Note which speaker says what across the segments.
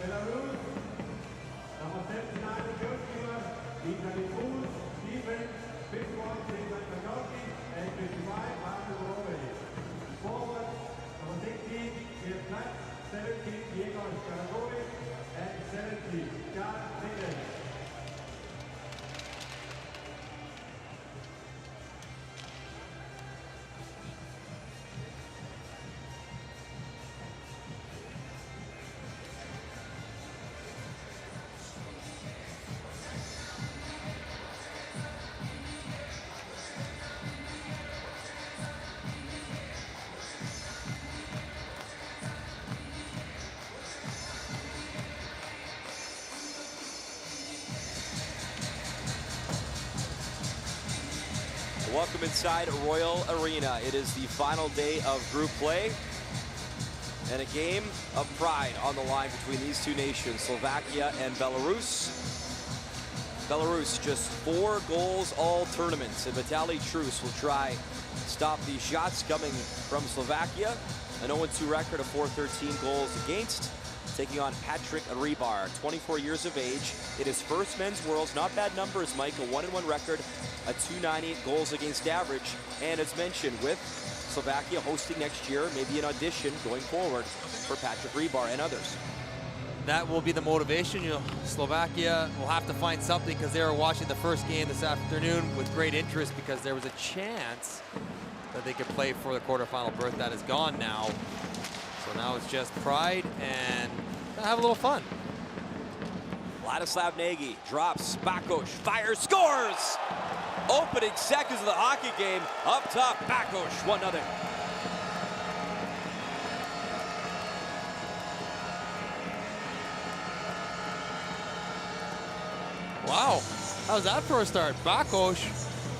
Speaker 1: Belarus, number 79, goalkeeper, Belarus, defense, 51, and 55, forward, number 16, Jeff Platt, 17, Diego Skaragovic, and 70, Jan Mingel.
Speaker 2: Welcome inside Royal Arena. It is the final day of group play and a game of pride on the line between these two nations, Slovakia and Belarus. Belarus just 4 goals all tournaments, and Vitaly Trus will try stop these shots coming from Slovakia. An 0-2 record of 413 goals against, taking on Patrick Rybar, 24 years of age. It is first men's worlds, not bad numbers, Mike, a 1-1 record, a 290 goals against average. And as mentioned, with Slovakia hosting next year, maybe an audition going forward for Patrick Rybar and others.
Speaker 3: That will be the motivation. You know, Slovakia will have to find something because they were watching the first game this afternoon with great interest because there was a chance that they could play for the quarterfinal berth. That is gone now. So now it's just pride and have a little fun.
Speaker 2: Vladislav Nagy drops, Bakos fires, scores! Opening seconds of the hockey game, up top, Bakos, 1-0.
Speaker 3: Wow, how's that for a start? Bakos,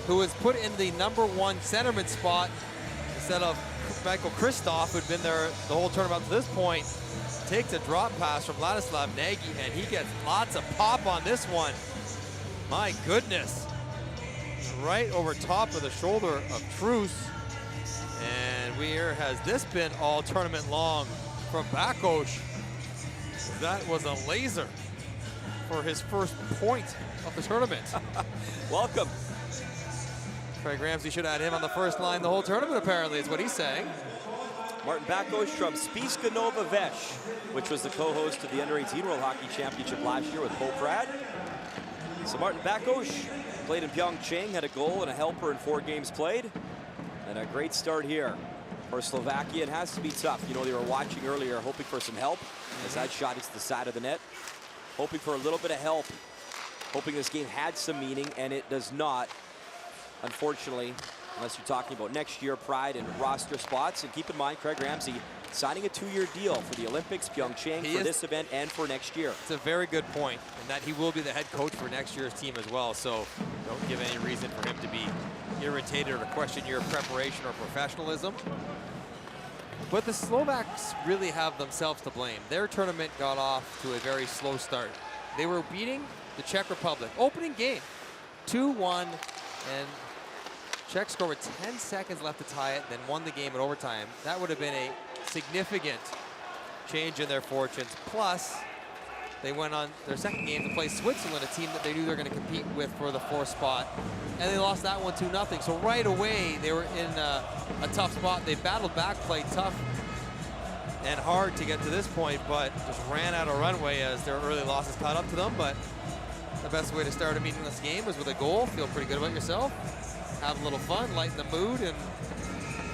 Speaker 3: who was put in the #1 centerman spot instead of Michael Kristoff, who'd been there the whole tournament up to this point, takes a drop pass from Vladislav Nagy, and he gets lots of pop on this one. My goodness. Right over top of the shoulder of Trus. And where has this been all tournament long from Bakos? That was a laser for his first point of the tournament.
Speaker 2: Welcome.
Speaker 3: Craig Ramsey should have had him on the first line the whole tournament, apparently, is what he's saying.
Speaker 2: Martin Bakos from Spiska Nova Vesh, which was the co-host of the Under-18 World Hockey Championship last year with Poprad. So Martin Bakos played in Pyeongchang, had a goal and a helper in 4 games played. And a great start here for Slovakia. It has to be tough. You know, they were watching earlier, hoping for some help as that shot hits the side of the net. Hoping for a little bit of help, hoping this game had some meaning, and it does not. Unfortunately, unless you're talking about next year, pride and roster spots. And keep in mind, Craig Ramsey signing a 2-year deal for the Olympics, Pyeongchang, for this event and for next year.
Speaker 3: It's a very good point, and that he will be the head coach for next year's team as well. So don't give any reason for him to be irritated or question your preparation or professionalism. But the Slovaks really have themselves to blame. Their tournament got off to a very slow start. They were beating the Czech Republic. Opening game, 2-1, and Czech scored with 10 seconds left to tie it, then won the game in overtime. That would have been a significant change in their fortunes. Plus, they went on their second game to play Switzerland, a team that they knew they were going to compete with for the 4th spot. And they lost that one 2-0. So right away, they were in a tough spot. They battled back, played tough and hard to get to this point, but just ran out of runway as their early losses caught up to them. But the best way to start a meaningless game is with a goal. Feel pretty good about yourself. Have a little fun, lighten the mood, and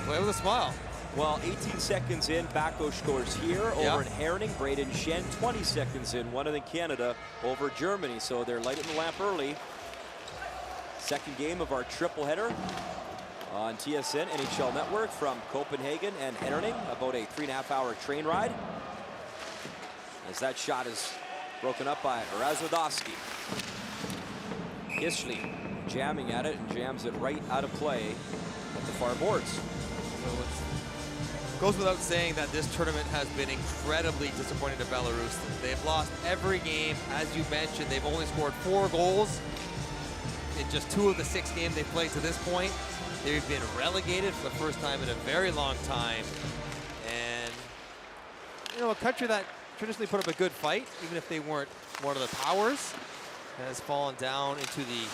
Speaker 3: play with a smile.
Speaker 2: Well, 18 seconds in, Bakos scores here over in Herning. Braden Shen, 20 seconds in, one in Canada over Germany. So they're lighting the lamp early. Second game of our triple header on TSN NHL Network from Copenhagen and Herning. About a 3.5-hour train ride. As that shot is broken up by Razwadowski. Isley jamming at it and jams it right out of play at the far boards.
Speaker 3: So it goes without saying that this tournament has been incredibly disappointing to Belarus. They've lost every game. As you mentioned, they've only scored 4 goals in just 2 of the 6 games they've played to this point. They've been relegated for the first time in a very long time. And, you know, a country that traditionally put up a good fight, even if they weren't one of the powers, has fallen down into the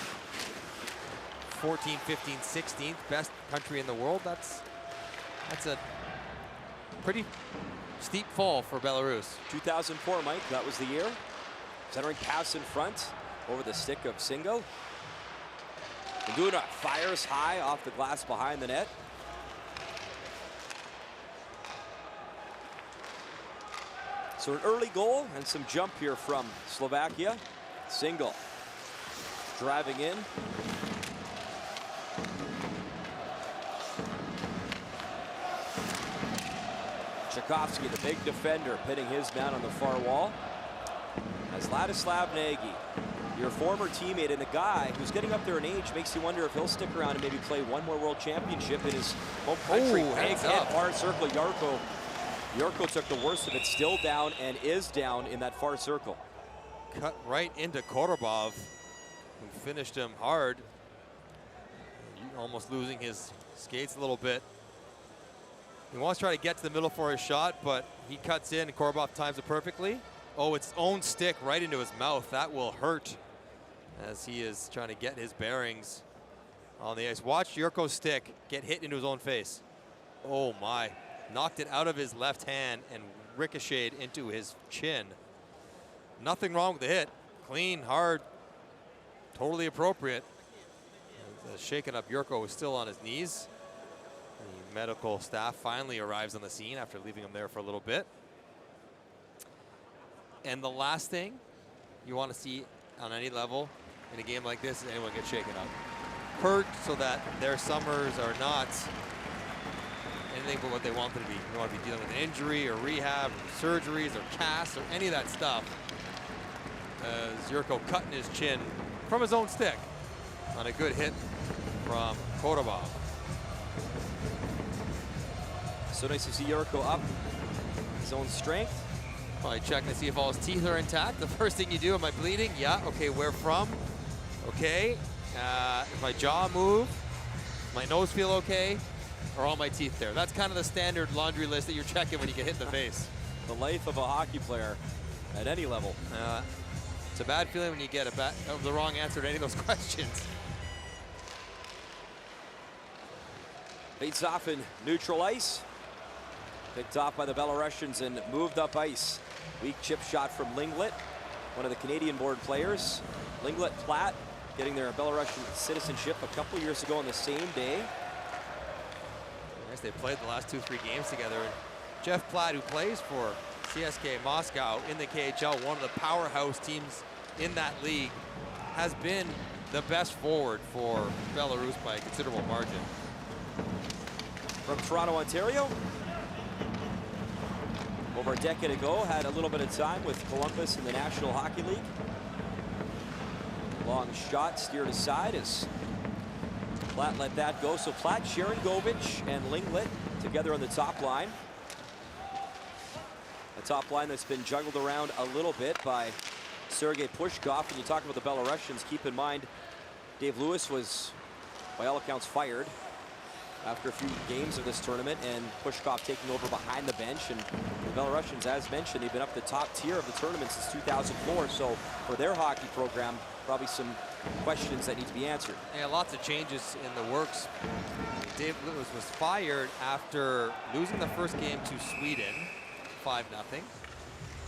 Speaker 3: 14th, 15th, 16th best country in the world. That's a pretty steep fall for Belarus.
Speaker 2: 2004, Mike, that was the year. Centering pass in front over the stick of Singo. Duna fires high off the glass behind the net. So an early goal and some jump here from Slovakia. Single driving in. Tchaikovsky, the big defender, pitting his man on the far wall. As Ladislav Nagy, your former teammate and a guy who's getting up there in age, makes you wonder if he'll stick around and maybe play one more World Championship in his home country. Big hit, far circle, Yarko. Yarko took the worst of it, still down and is down in that far circle.
Speaker 3: Cut right into Korobov, who finished him hard. Almost losing his skates a little bit. He wants to try to get to the middle for his shot, but he cuts in and Korobov times it perfectly. Oh, it's own stick right into his mouth. That will hurt as he is trying to get his bearings on the ice. Watch Yurko's stick get hit into his own face. Oh my, knocked it out of his left hand and ricocheted into his chin. Nothing wrong with the hit. Clean, hard, totally appropriate. Shaking up Yurko, who's still on his knees. The medical staff finally arrives on the scene after leaving him there for a little bit. And the last thing you want to see on any level in a game like this is anyone get shaken up. Hurt so that their summers are not anything but what they want them to be. They want to be dealing with an injury or rehab or surgeries or casts or any of that stuff. As Yurko cutting his chin from his own stick on a good hit from Korobov.
Speaker 2: So nice to see Yurko up his own strength.
Speaker 3: Probably checking to see if all his teeth are intact. The first thing you do, am I bleeding? Yeah, okay, where from? Okay, if my jaw move, my nose feel okay, are all my teeth there? That's kind of the standard laundry list that you're checking when you get hit in the face.
Speaker 2: The life of a hockey player at any level.
Speaker 3: It's a bad feeling when you get the wrong answer to any of those questions.
Speaker 2: Fates off in neutral ice. Picked off by the Belarusians and moved up ice. Weak chip shot from Linglet, one of the Canadian-born players. Linglet, Platt, getting their Belarusian citizenship a couple years ago on the same day.
Speaker 3: Yes, they played the last 2-3 games together. And Jeff Platt, who plays for CSKA Moscow in the KHL, one of the powerhouse teams in that league, has been the best forward for Belarus by a considerable margin.
Speaker 2: From Toronto, Ontario. Over a decade ago, had a little bit of time with Columbus in the National Hockey League. Long shot steered aside as Platt let that go. So Platt, Sharangovich, and Linglet together on the top line. A top line that's been juggled around a little bit by Sergei Pushkov. When you talk about the Belarusians, keep in mind Dave Lewis was, by all accounts, fired after a few games of this tournament, and Pushkov taking over behind the bench. And the Belarusians, as mentioned, they've been up the top tier of the tournament since 2004. So for their hockey program, probably some questions that need to be answered.
Speaker 3: Yeah, lots of changes in the works. Dave Lewis was fired after losing the first game to Sweden, 5-0.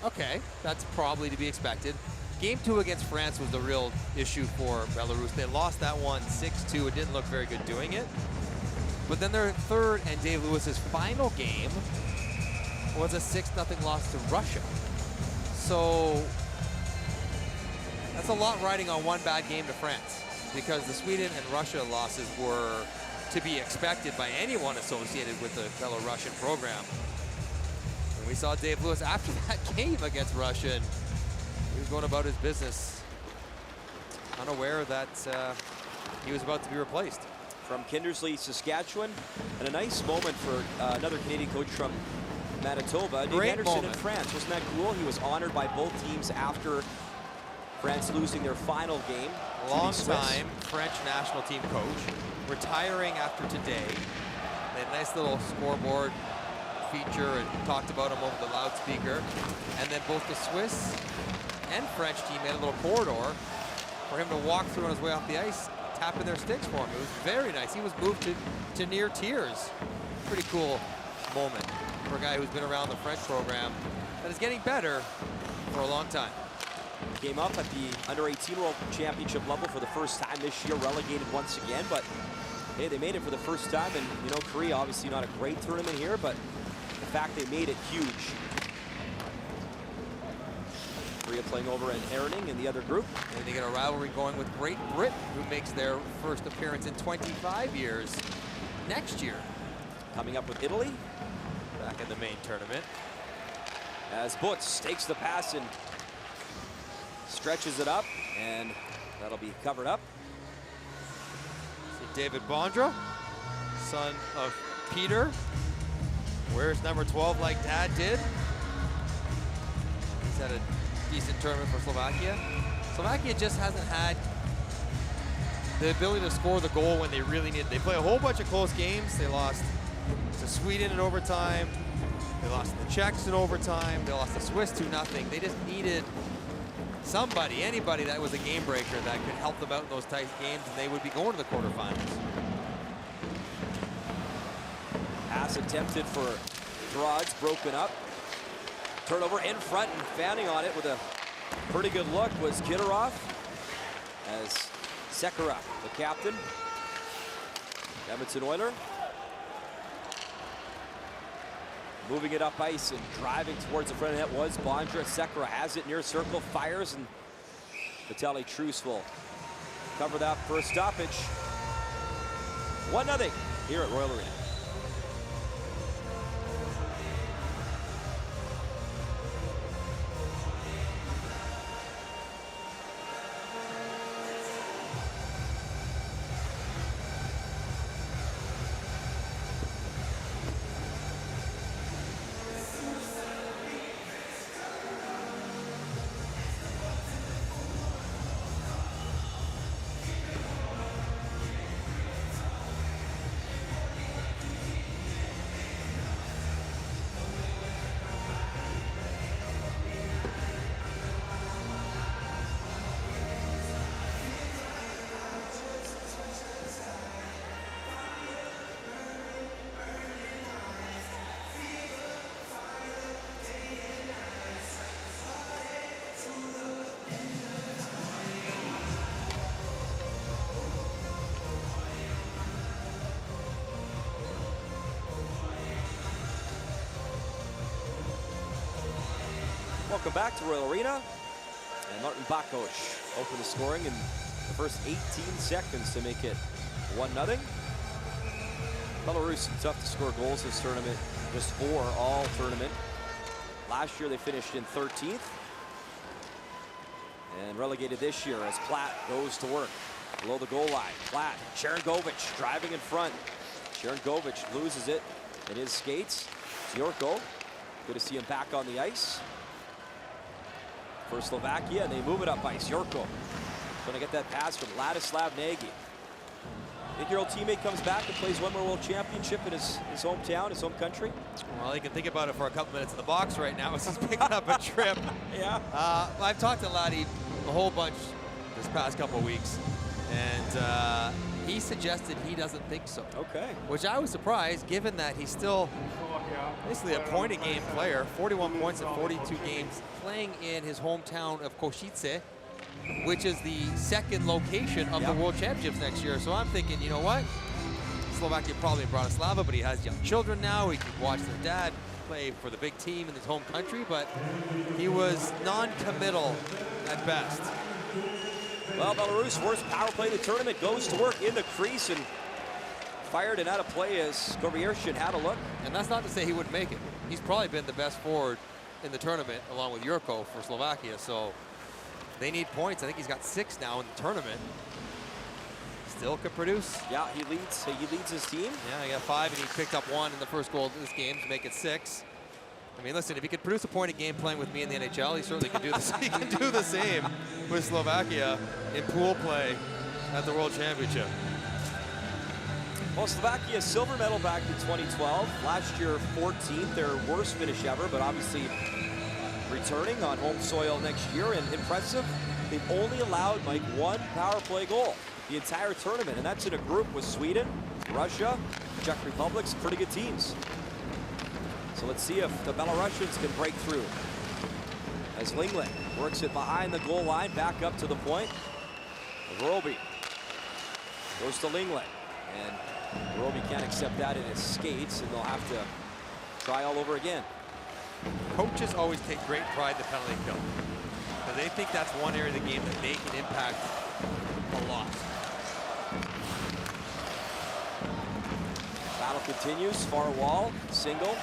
Speaker 3: Okay, that's probably to be expected. Game 2 against France was the real issue for Belarus. They lost that one 6-2. It didn't look very good doing it. But then their third and Dave Lewis's final game was a 6-0 loss to Russia. So that's a lot riding on one bad game to France, because the Sweden and Russia losses were to be expected by anyone associated with the Belarusian program. And we saw Dave Lewis after that game against Russia, and he was going about his business, unaware that he was about to be replaced.
Speaker 2: From Kindersley, Saskatchewan, and a nice moment for another Canadian coach from Manitoba, Dave
Speaker 3: Great
Speaker 2: Anderson
Speaker 3: moment.
Speaker 2: in France. Wasn't that cool? He was honored by both teams after France losing their final game.
Speaker 3: Long-time French national team coach, retiring after today. They had a nice little scoreboard feature and talked about him over the loudspeaker. And then both the Swiss and French team made a little corridor for him to walk through on his way off the ice, tapping their sticks for him. It was very nice. He was moved to near tears. Pretty cool moment for a guy who's been around the French program that is getting better for a long time.
Speaker 2: Came up at the under-18 World Championship level for the first time this year, relegated once again, but hey, they made it for the first time, and you know, Korea obviously not a great tournament here, but the fact they made it huge. Korea playing over in Erning in the other group.
Speaker 3: And they get a rivalry going with Great Britain, who makes their first appearance in 25 years next year.
Speaker 2: Coming up with Italy.
Speaker 3: Back in the main tournament.
Speaker 2: As Butz takes the pass and stretches it up, and that'll be covered up.
Speaker 3: See David Bondra, son of Peter. Wears number 12 like Dad did. He's had a decent tournament for Slovakia. Slovakia just hasn't had the ability to score the goal when they really need it. They play a whole bunch of close games. They lost to Sweden in overtime. They lost to the Czechs in overtime. They lost to Swiss 2-0. They just needed somebody, anybody that was a game breaker that could help them out in those tight games, and they would be going to the quarterfinals.
Speaker 2: Pass attempted for Drods, broken up. Turnover in front, and fanning on it with a pretty good look was Kitterov, as Sekera, the captain, Edmonton Oiler, moving it up ice and driving towards the front of the net was Bondra. Sekera has it near circle, fires, and Vitaly Truce will cover that for a stoppage. 1-0 here at Royal Arena. Welcome back to Royal Arena. And Martin Bakos opened the scoring in the first 18 seconds to make it 1-0. Belarus tough to score goals this tournament, just 4 all tournament. Last year they finished in 13th. And relegated this year as Platt goes to work below the goal line. Platt, Sharangovich driving in front. Sharangovich loses it in his skates. Yorko, good to see him back on the ice for Slovakia, and they move it up ice. Yorko going to get that pass from Ladislav Nagy. 8-year-old teammate comes back and plays one more World Championship in his hometown, his home country.
Speaker 3: Well, you can think about it for a couple minutes in the box right now as he's picking up a trip.
Speaker 2: Yeah.
Speaker 3: I've talked to Laddie a whole bunch this past couple of weeks, and he suggested he doesn't think so.
Speaker 2: Okay.
Speaker 3: Which I was surprised, given that he's still basically a point-a-game player, 41 points in 42 games, playing in his hometown of Košice, which is the second location of the World Championships next year. So I'm thinking, you know what? Slovakia probably in Bratislava, but he has young children now. He can watch their dad play for the big team in his home country, but he was non-committal at best.
Speaker 2: Well, Belarus, worst power play of the tournament, goes to work in the crease and fired and out of play as Korviershin had a look.
Speaker 3: And that's not to say he wouldn't make it. He's probably been the best forward in the tournament, along with Jurko for Slovakia. So they need points. I think he's got 6 now in the tournament. still can produce.
Speaker 2: Yeah, he leads his team.
Speaker 3: Yeah, he got 5, and he picked up 1 in the first goal of this game to make it 6. I mean, listen, if he could produce a point a game playing with me in the NHL, he certainly can do this. He can do the same with Slovakia in pool play at the World Championship.
Speaker 2: Well, Slovakia silver medal back in 2012. Last year, 14th, their worst finish ever, but obviously returning on home soil next year. And impressive, they've only allowed, Mike, 1 power play goal the entire tournament, and that's in a group with Sweden, Russia, Czech Republic, some pretty good teams. So let's see if the Belarusians can break through. As Linglet works it behind the goal line, back up to the point. Roby goes to Linglet, and Roby can't accept that in his skates, and they'll have to try all over again.
Speaker 3: Coaches always take great pride in the penalty kill, because they think that's one area of the game that they can impact a lot.
Speaker 2: Battle continues, far wall, single.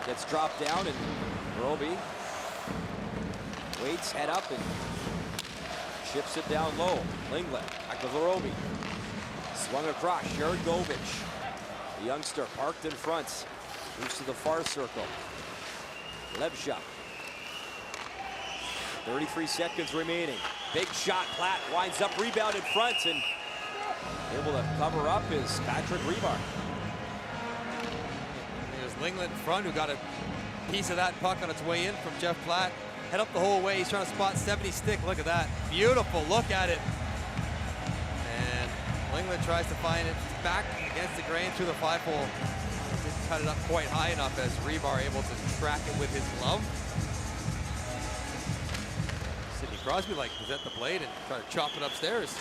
Speaker 2: Gets dropped down, and Roby waits, head up, and chips it down low. Linglet, back to Roby. Swung across, Jared Govich. The youngster parked in front. Moves to the far circle. Levchuk. 33 seconds remaining. Big shot, Platt winds up, rebound in front, and able to cover up is Patrick Rebar.
Speaker 3: Linglet in front, who got a piece of that puck on its way in from Jeff Platt. Head up the whole way. He's trying to spot 70 stick. Look at that. Beautiful. Look at it. And Linglet tries to find it back against the grain through the 5-hole. Didn't cut it up quite high enough as Rebar able to track it with his glove. Sidney Crosby was at the blade and tried to chop it upstairs.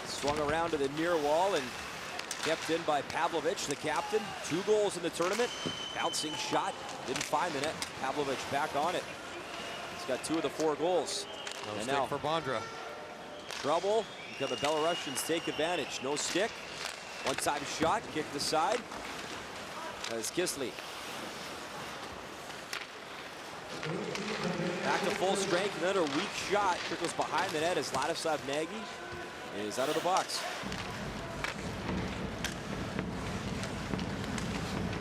Speaker 2: Swung around to the near wall and kept in by Pavlovich, the captain. 2 goals in the tournament. Bouncing shot. Didn't find the net. Pavlovich back on it. He's got 2 of the 4 goals.
Speaker 3: No
Speaker 2: and
Speaker 3: stick
Speaker 2: now
Speaker 3: for Bondra.
Speaker 2: Trouble because the Belarusians take advantage. No stick. One-time shot. Kick the side. As Kisley. Back to full strength. Another weak shot. Trickles behind the net as Ladislav Nagy is out of the box.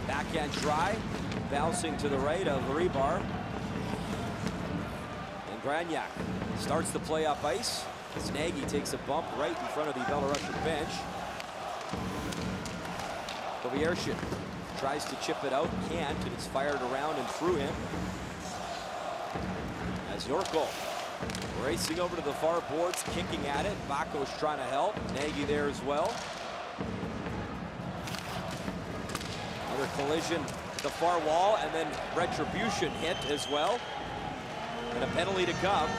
Speaker 2: Backhand try, bouncing to the right of Rebar. And Granyak starts the play up ice as Nagy takes a bump right in front of the Belarusian bench. Koviershin tries to chip it out, can't, and it's fired around and through him. As Yorko racing over to the far boards, kicking at it. Bakos trying to help. Nagy there as well. Another collision at the far wall, and then retribution hit as well. And a penalty to come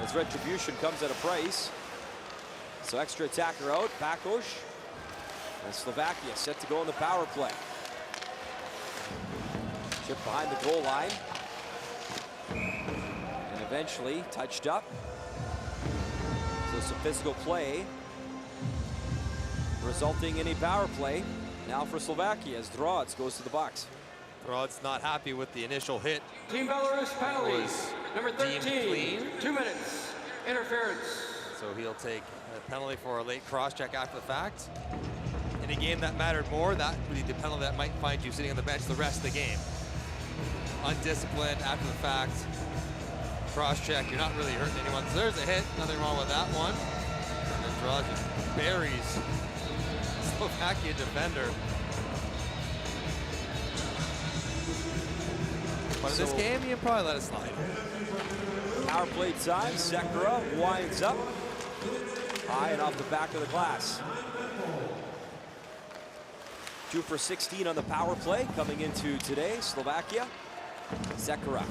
Speaker 2: as retribution comes at a price. So extra attacker out, Bakos. And Slovakia set to go on the power play. Chip behind the goal line. And eventually touched up. So some physical play resulting in a power play. Now for Slovakia as Drods goes to the box.
Speaker 3: Drods not happy with the initial hit.
Speaker 4: Team Belarus penalty. Number 13,
Speaker 3: clean.
Speaker 4: 2 minutes. Interference.
Speaker 3: So he'll take a penalty for a late cross-check after the fact. In a game that mattered more, that would be the penalty that might find you sitting on the bench the rest of the game. Undisciplined after the fact. Cross-check, you're not really hurting anyone. So there's a hit, nothing wrong with that one. And then Drods just buries Slovakia defender. But in this game, you can probably let it slide.
Speaker 2: Power play time. Sekera winds up high and off the back of the glass. 2 for 16 on the power play coming into today. Slovakia. Sekera,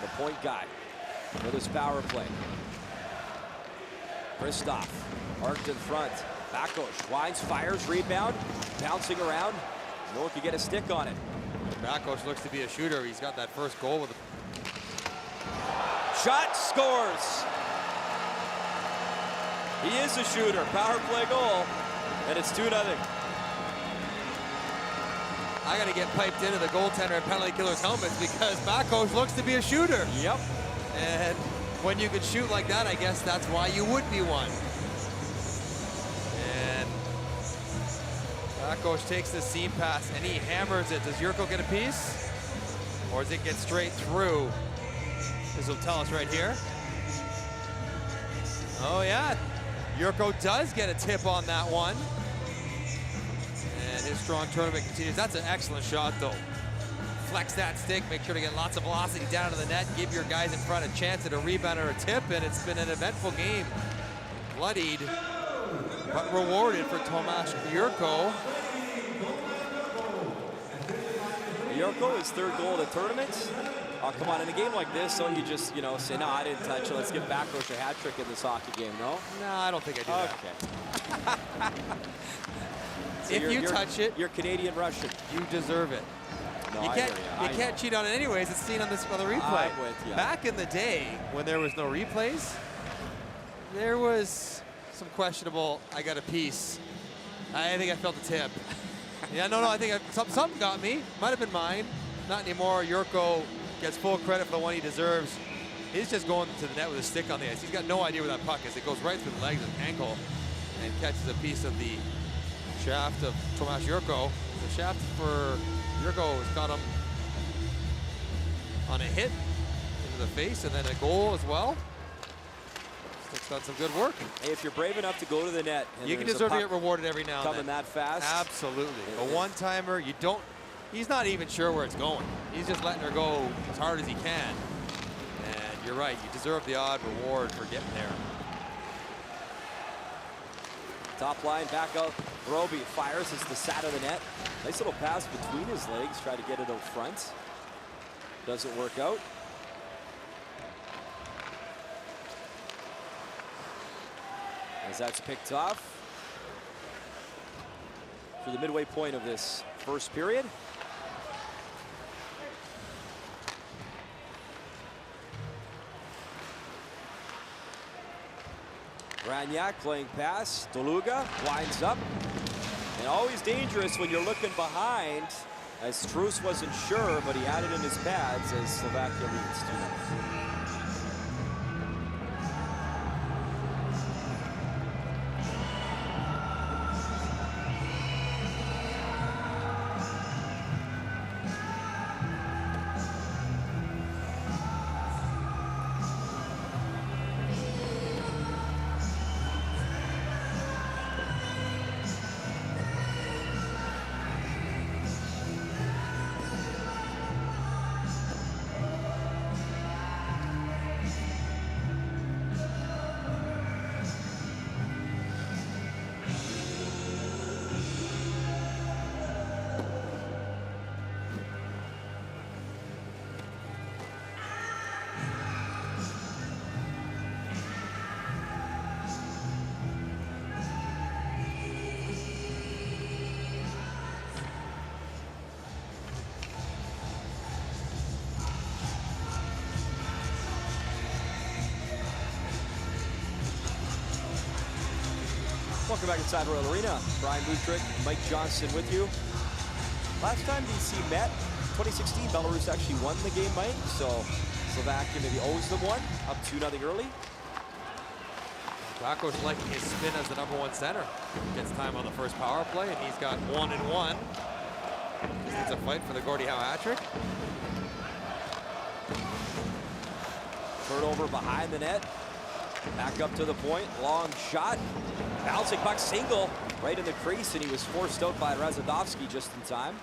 Speaker 2: the point guy for this power play. Kristoff parked in front. Bakos winds, fires, rebound, bouncing around. No one can get a stick on it.
Speaker 3: Bakos looks to be a shooter. He's got that first goal with a
Speaker 2: shot, scores. He is a shooter. Power play goal, and it's 2-0.
Speaker 3: I got to get piped into the goaltender and penalty killer's helmets because Bakos looks to be a shooter.
Speaker 2: Yep.
Speaker 3: And when you can shoot like that, I guess that's why you would be one. And Bakos takes the seam pass and he hammers it. Does Jurko get a piece? Or does it get straight through? This will tell us right here. Oh yeah, Jurko does get a tip on that one. And his strong tournament continues. That's an excellent shot though. Flex that stick, make sure to get lots of velocity down to the net, give your guys in front a chance at a rebound or a tip, and it's been an eventful game. Bloodied, but rewarded for Tomasz Jurko.
Speaker 2: Jurko, his third goal of the tournament. Oh, come on, in a game like this, don't you just, say, no, I didn't touch it. Let's give Bakos a hat trick in this hockey game, no?
Speaker 3: No, I don't think I do that.
Speaker 2: So
Speaker 3: if you touch it,
Speaker 2: you're Canadian-Russian.
Speaker 3: You deserve it.
Speaker 2: No,
Speaker 3: you can't cheat on it anyways. It's seen on the replay.
Speaker 2: I'm with you.
Speaker 3: Back in the day, when there was no replays, there was some questionable, I got a piece. I think I felt a tip. Yeah, no, I think something got me. Might have been mine. Not anymore. Jurko gets full credit for the one he deserves. He's just going to the net with a stick on the ice. He's got no idea where that puck is. It goes right through the legs and ankle and catches a piece of the shaft of Tomasz Jurko. The shaft for Jurko has got him on a hit into the face and then a goal as well. Stick's done some good work.
Speaker 2: Hey, if you're brave enough to go to the net, and
Speaker 3: you can deserve to get rewarded every now and then.
Speaker 2: Coming that fast?
Speaker 3: Absolutely. A one-timer, he's not even sure where it's going. He's just letting her go as hard as he can. And you're right, you deserve the odd reward for getting there.
Speaker 2: Top line, back out. Roby fires as the side of the net. Nice little pass between his legs, try to get it out front. Doesn't work out. As that's picked off for the midway point of this first period. Ranyak playing pass. Toluga winds up. And always dangerous when you're looking behind, as Truce wasn't sure, but he had it in his pads as Slovakia leads 2-0. Welcome back inside Royal Arena. Brian Butrick, Mike Johnson with you. Last time BC met, 2016, Belarus actually won the game, Mike. So Slovakia maybe owes them one, up 2-0 early.
Speaker 3: Bakos liking his spin as the #1 center. Gets time on the first power play, and he's got 1-1. Just needs a fight for the Gordie Howe hat trick.
Speaker 2: Turnover behind the net. Back up to the point, long shot. Bouncing puck single right in the crease, and he was forced out by Razadovsky just in time.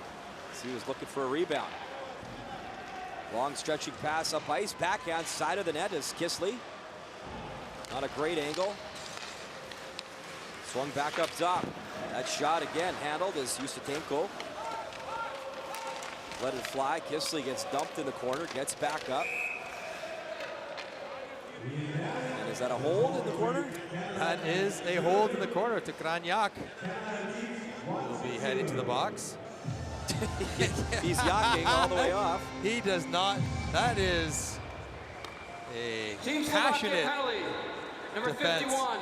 Speaker 2: So he was looking for a rebound. Long stretching pass up ice, backhand side of the net is Kisley. Not a great angle. Swung back up top. That shot again handled as Yusutenko. Let it fly. Kisley gets dumped in the corner, gets back up. And is that a hold in the corner?
Speaker 3: That is a hold in the corner to Kranyak. He'll be heading to the box.
Speaker 2: He's yachting all the way off.
Speaker 3: He does not. That is a
Speaker 4: Team
Speaker 3: passionate
Speaker 4: penalty. Number
Speaker 3: defense.
Speaker 4: 51,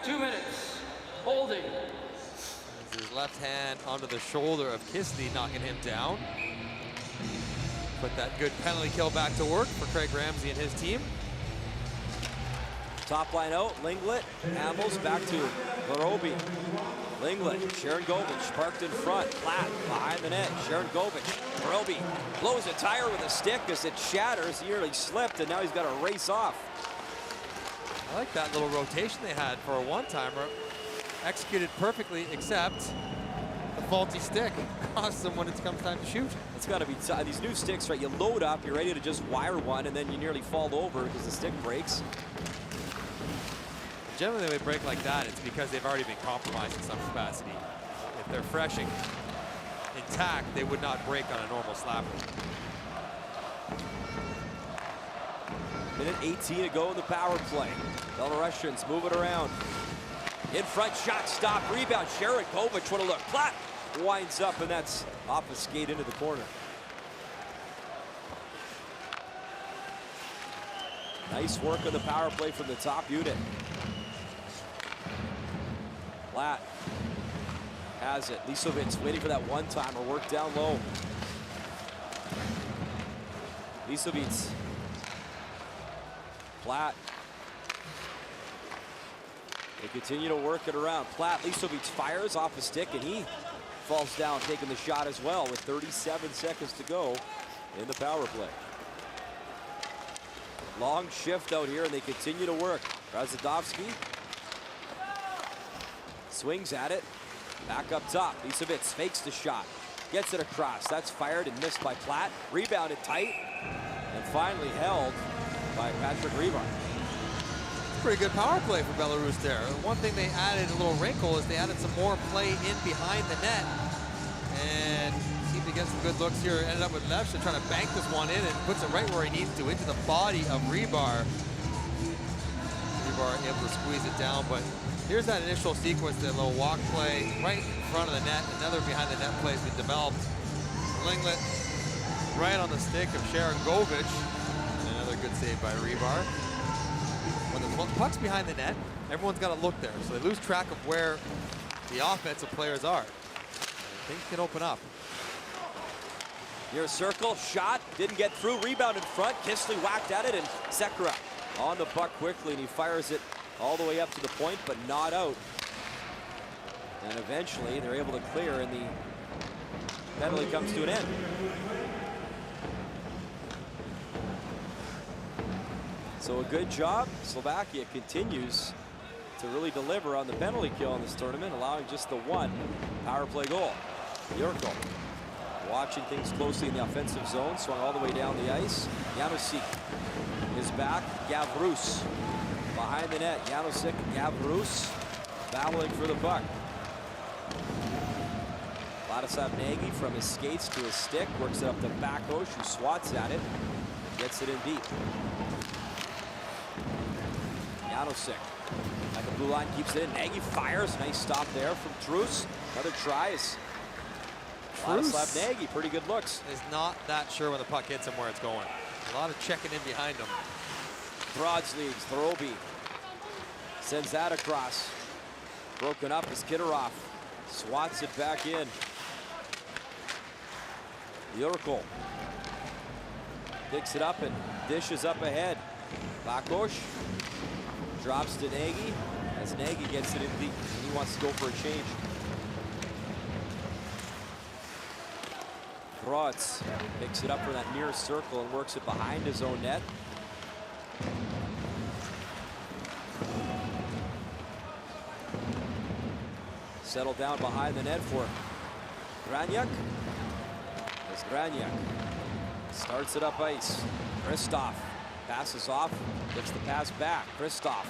Speaker 4: 2 minutes. Holding.
Speaker 3: His left hand onto the shoulder of Kisley, knocking him down. Put that good penalty kill back to work for Craig Ramsey and his team.
Speaker 2: Top line out, Linglet, Hamels back to Varobi. Linglet, Sharon Govich parked in front. Platt behind the net. Sharon Govich. Varobi blows a tire with a stick as it shatters. He nearly slipped, and now he's got to race off.
Speaker 3: I like that little rotation they had for a one-timer. Executed perfectly, except the faulty stick costs them when it comes time to shoot.
Speaker 2: It's got to be these new sticks, right? You load up, you're ready to just wire one, and then you nearly fall over because the stick breaks.
Speaker 3: Generally, when they break like that, it's because they've already been compromised in some capacity. If they're fresh and intact, they would not break on a normal slapper.
Speaker 2: Minute 18 to go in the power play. Belarusians move it around. In front, shot stop, rebound. Sharon Govich, what a look. Platt winds up, and that's off a skate into the corner. Nice work on the power play from the top unit. Platt has it. Lisovic waiting for that one-timer. Work down low. Lisovic. Platt. They continue to work it around. Platt, Lisovic fires off a stick, and he falls down, taking the shot as well with 37 seconds to go in the power play. Long shift out here, and they continue to work. Razadovsky swings at it. Back up top. Lisovic fakes the shot. Gets it across. That's fired and missed by Platt. Rebounded tight. And finally held by Patrick Rebar.
Speaker 3: Pretty good power play for Belarus there. One thing they added, a little wrinkle, is they added some more play in behind the net. And seemed to get some good looks here. Ended up with Levshin trying to bank this one in and puts it right where he needs to, into the body of Rebar. Rebar able to squeeze it down, but here's that initial sequence, that little walk play right in front of the net. Another behind the net play has been developed. Linglet right on the stick of Sharon Govich. And another good save by Rebar. When the puck's behind the net, everyone's got to look there. So they lose track of where the offensive players are. And things can open up.
Speaker 2: Near circle, shot, didn't get through, rebound in front. Kistley whacked at it, and Sekera on the puck quickly, and he fires it all the way up to the point, but not out. And eventually, they're able to clear, and the penalty comes to an end. So a good job. Slovakia continues to really deliver on the penalty kill in this tournament, allowing just the one power play goal. Yurko watching things closely in the offensive zone, swung all the way down the ice. Janusik is back. Gavrus behind the net. Janusik and Gavrus battling for the puck. Vladislav Nagy from his skates to his stick, works it up to Bakosh, who swats at it, gets it in deep. Janusik, like a blue line, keeps it in. Nagy fires, nice stop there from Truce. Another try is Vladislav Nagy, pretty good looks.
Speaker 3: Is not that sure when the puck hits him where it's going. A lot of checking in behind him.
Speaker 2: Broads leads, Throby sends that across. Broken up is Kitterov. Swats it back in. Yurko picks it up and dishes up ahead. Bakosh drops to Nagy as Nagy gets it in deep. He wants to go for a change. Broads picks it up from that near circle and works it behind his own net. Settled down behind the net for Granyak. As Granyak starts it up ice. Christoph passes off, gets the pass back. Christoph.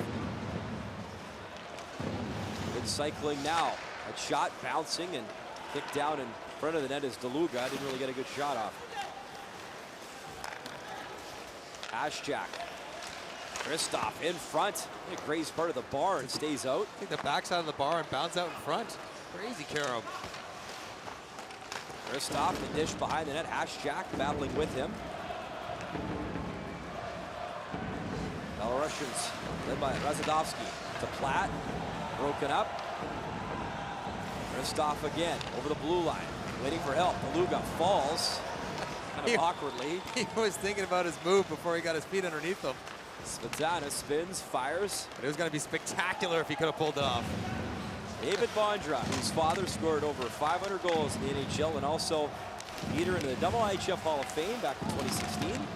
Speaker 2: Good cycling now. A shot bouncing and kicked down in front of the net is DeLuga. Didn't really get a good shot off. Ashjack. Christoph in front. It grazed part of the bar and stays out.
Speaker 3: I think the backside of the bar and bounds out in front. Crazy carom.
Speaker 2: Christoph, the dish behind the net. Ashjack battling with him. Belarusians led by Razadovsky to Platt. Broken up. Christoph again over the blue line. Waiting for help. DeLuga falls kind of awkwardly.
Speaker 3: He was thinking about his move before he got his feet underneath him.
Speaker 2: Smetana spins, fires.
Speaker 3: But it was going to be spectacular if he could have pulled it off.
Speaker 2: David Bondra, whose father scored over 500 goals in the NHL and also leader in the IIHF Hall of Fame back in 2016.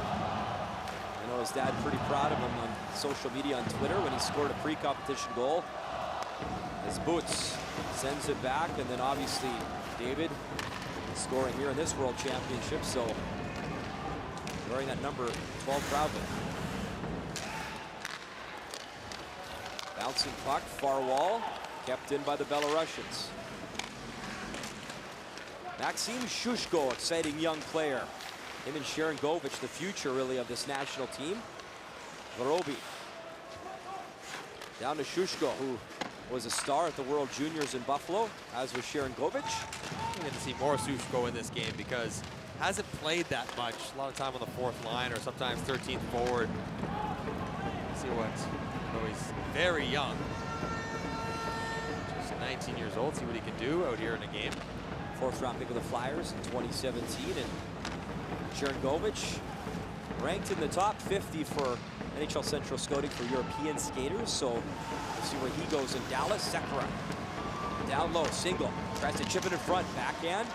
Speaker 2: I know his dad pretty proud of him on social media on Twitter when he scored a pre-competition goal. His boots sends it back, and then obviously David scoring here in this World Championship, so wearing that number 12 proudly. Bouncing puck, far wall, kept in by the Belarusians. Maxim Shushko, exciting young player. Him and Sharon Govich, the future really of this national team. Vorobi. Down to Shushko, who was a star at the World Juniors in Buffalo, as was Sharon Govich.
Speaker 3: I'm going to see more Shushko in this game because hasn't played that much. A lot of time on the fourth line or sometimes 13th forward. Let's see what, though he's very young. Just 19 years old, see what he can do out here in a game.
Speaker 2: Fourth round pick of the Flyers in 2017, and Sharon Govich ranked in the top 50 for NHL Central Scouting for European skaters, so we'll see where he goes in Dallas. Sekera down low, single, tries to chip it in front, backhand.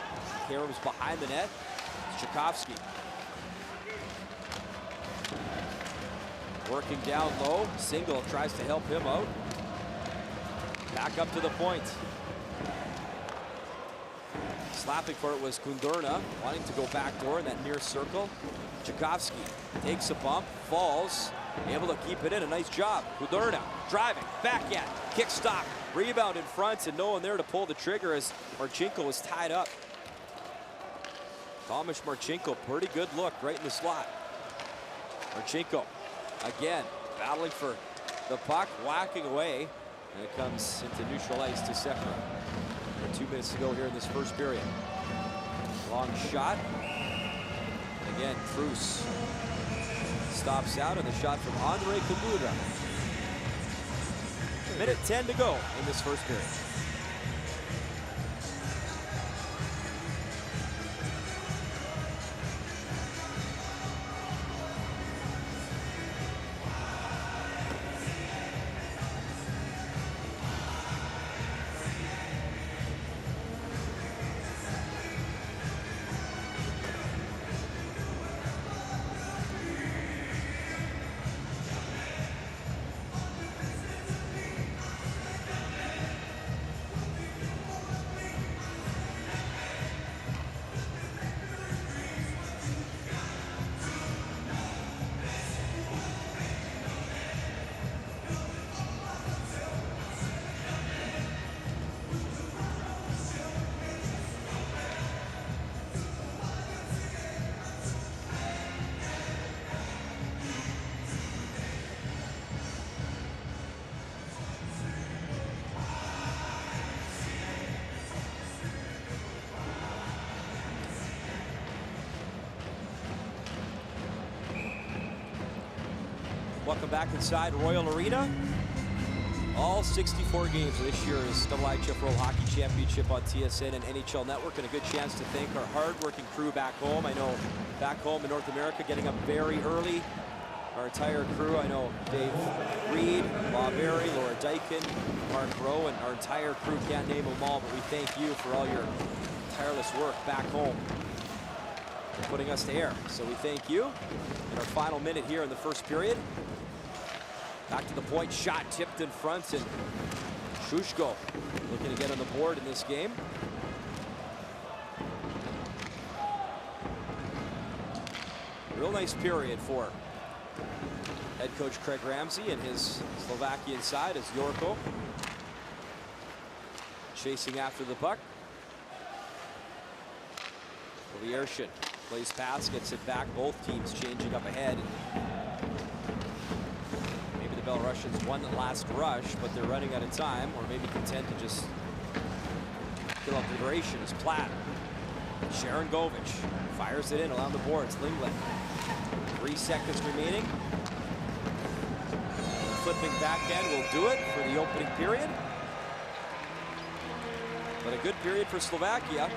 Speaker 2: Karem's behind the net. Tchaikovsky working down low, single tries to help him out. Back up to the point. Slapping for it was Kundurna, wanting to go backdoor in that near circle. Tchaikovsky takes a bump, falls, able to keep it in. A nice job. Kundurna driving, backhand, kick stop, rebound in front, and no one there to pull the trigger as Marchenko was tied up. Tomasz Marchenko, pretty good look right in the slot. Marchenko again battling for the puck, whacking away, and it comes into neutral ice to Sekera. 2 minutes to go here in this first period. Long shot. And again, Truce stops out, and the shot from Andre Kundurna. Minute 10 to go in this first period. Welcome back inside Royal Arena. All 64 games of this year's IIHF World Hockey Championship on TSN and NHL Network, and a good chance to thank our hard-working crew back home. I know back home in North America, getting up very early. Our entire crew, I know Dave Reed, Bob Berry, Laura Dykin, Mark Rowe, and our entire crew, can't name them all, but we thank you for all your tireless work back home for putting us to air. So we thank you. In our final minute here in the first period. Back to the point, shot tipped in front, and Shushko looking to get on the board in this game. Real nice period for head coach Craig Ramsey and his Slovakian side as Yorko chasing after the puck. Leershin plays pass, gets it back. Both teams changing up ahead. Maybe the Belarusians won the last rush, but they're running out of time, or maybe content to just kill up the duration as Platt. Sharon Govich fires it in along the boards. Lingland. 3 seconds remaining. Flipping backhand will do it for the opening period. But a good period for Slovakia.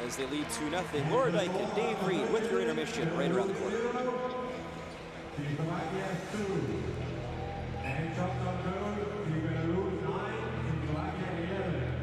Speaker 2: as they lead 2-0. Laura Dyke and Dave Reed with your intermission right around the corner.
Speaker 1: Slovakia 2. And shot number 2, Belarus 9, Slovakia 11.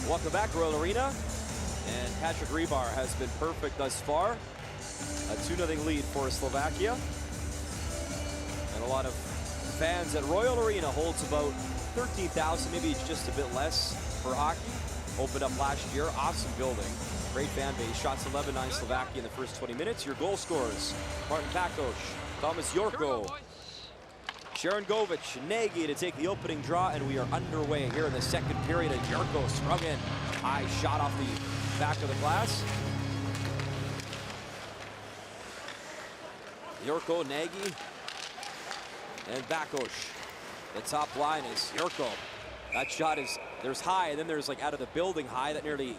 Speaker 2: Welcome back, Royal Arena. And Patrick Rebar has been perfect thus far. A 2-0 lead for Slovakia. And a lot of fans at Royal Arena holds about 13,000, maybe just a bit less for hockey. Opened up last year, awesome building. Great fan base. Shots 11-9 Slovakia in the first 20 minutes. Your goal scorers: Martin Pakos, Thomas Yorko, Sharon Govich, Nagy to take the opening draw, and we are underway here in the second period. And Yorko sprung in. High shot off the back of the glass. Yorko, Nagy, and Bakos. The top line is Yorko. That shot is, there's high, and then there's like out of the building high that nearly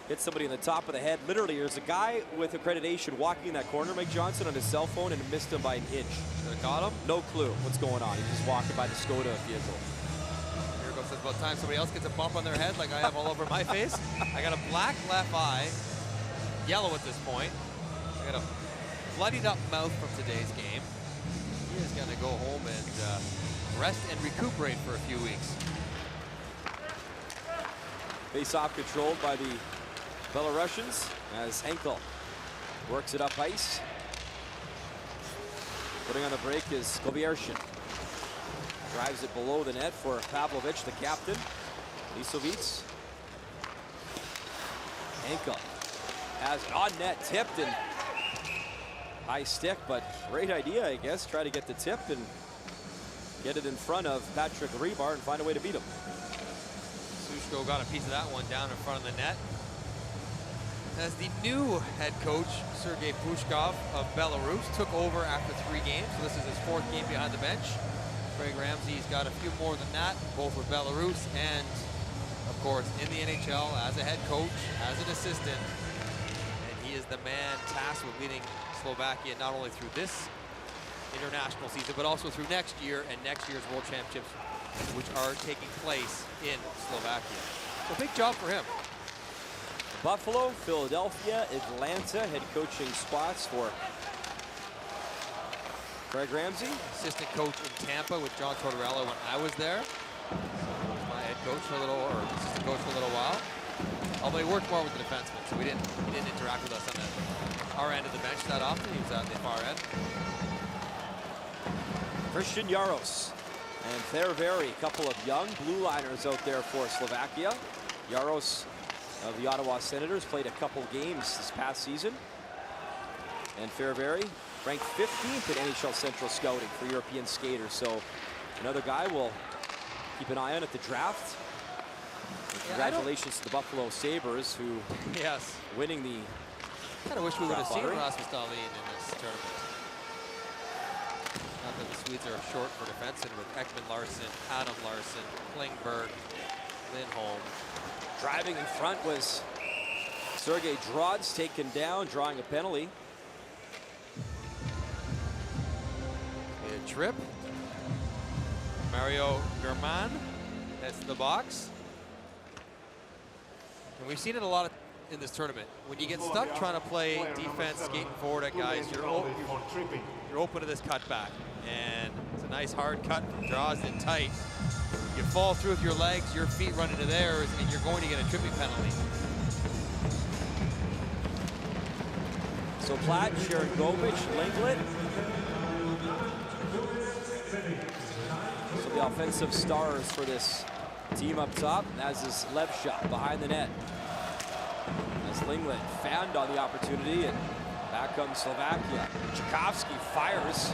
Speaker 2: hit somebody in the top of the head. Literally, there's a guy with accreditation walking in that corner, Mike Johnson, on his cell phone, and missed him by an inch.
Speaker 3: Should've got him?
Speaker 2: No clue what's going on. He's just walking by the Skoda vehicle.
Speaker 3: Here goes, it's about time somebody else gets a bump on their head like I have all over my face. I got a black left eye, yellow at this point. I got a bloodied up mouth from today's game. He is gonna go home and rest and recuperate for a few weeks.
Speaker 2: Face-off controlled by the Belarusians as Henkel works it up ice. Putting on the break is Koviershin. Drives it below the net for Pavlovich, the captain. Lisovic. Henkel has it on net, tipped, and high stick, but great idea, I guess. Try to get the tip and get it in front of Patrick Rebar and find a way to beat him.
Speaker 3: Sushko got a piece of that one down in front of the net. As the new head coach, Sergei Pushkov of Belarus, took over after 3 games. So this is his 4th game behind the bench. Craig Ramsey's got a few more than that, both with Belarus and, of course, in the NHL as a head coach, as an assistant. And he is the man tasked with leading Slovakia not only through this international season, but also through next year and next year's World Championships, which are taking place in Slovakia. So big job for him.
Speaker 2: Buffalo, Philadelphia, Atlanta, head coaching spots for Craig Ramsey.
Speaker 3: Assistant coach in Tampa with John Tortorella when I was there. He was my head coach for a little, or assistant coach for a little while. Although he worked more with the defensemen, so he didn't interact with us on our end of the bench that often. He was at the far end.
Speaker 2: Christian Jaros and Therveri, a couple of young blue liners out there for Slovakia. Jaros of the Ottawa Senators, played a couple games this past season. And Fairbury ranked 15th in NHL Central Scouting for European skaters. So another guy we'll keep an eye on at the draft. And congratulations to the Buffalo Sabres, who
Speaker 3: Yes.
Speaker 2: winning the
Speaker 3: Kind of wish we would have
Speaker 2: draft
Speaker 3: seen
Speaker 2: lottery.
Speaker 3: Rasmus Dahlin in this tournament. Not that the Swedes are short for defensemen with Ekman Larsson, Adam Larsson, Klingberg, Lindholm.
Speaker 2: Driving in front was Sergei Drodz, taken down, drawing a penalty.
Speaker 3: A trip. Mario German heads to the box. And we've seen it a lot in this tournament. When you get stuck trying to play defense, skating forward at guys, you're open to this cutback. And it's a nice hard cut from Drozd tight. You fall through with your legs, your feet run into theirs, and you're going to get a tripping penalty.
Speaker 2: So Platt, Sharangovich, Linglet. So the offensive stars for this team up top, as is Levshot behind the net. As Linglet found on the opportunity, and back comes Slovakia. Tchaikovsky fires,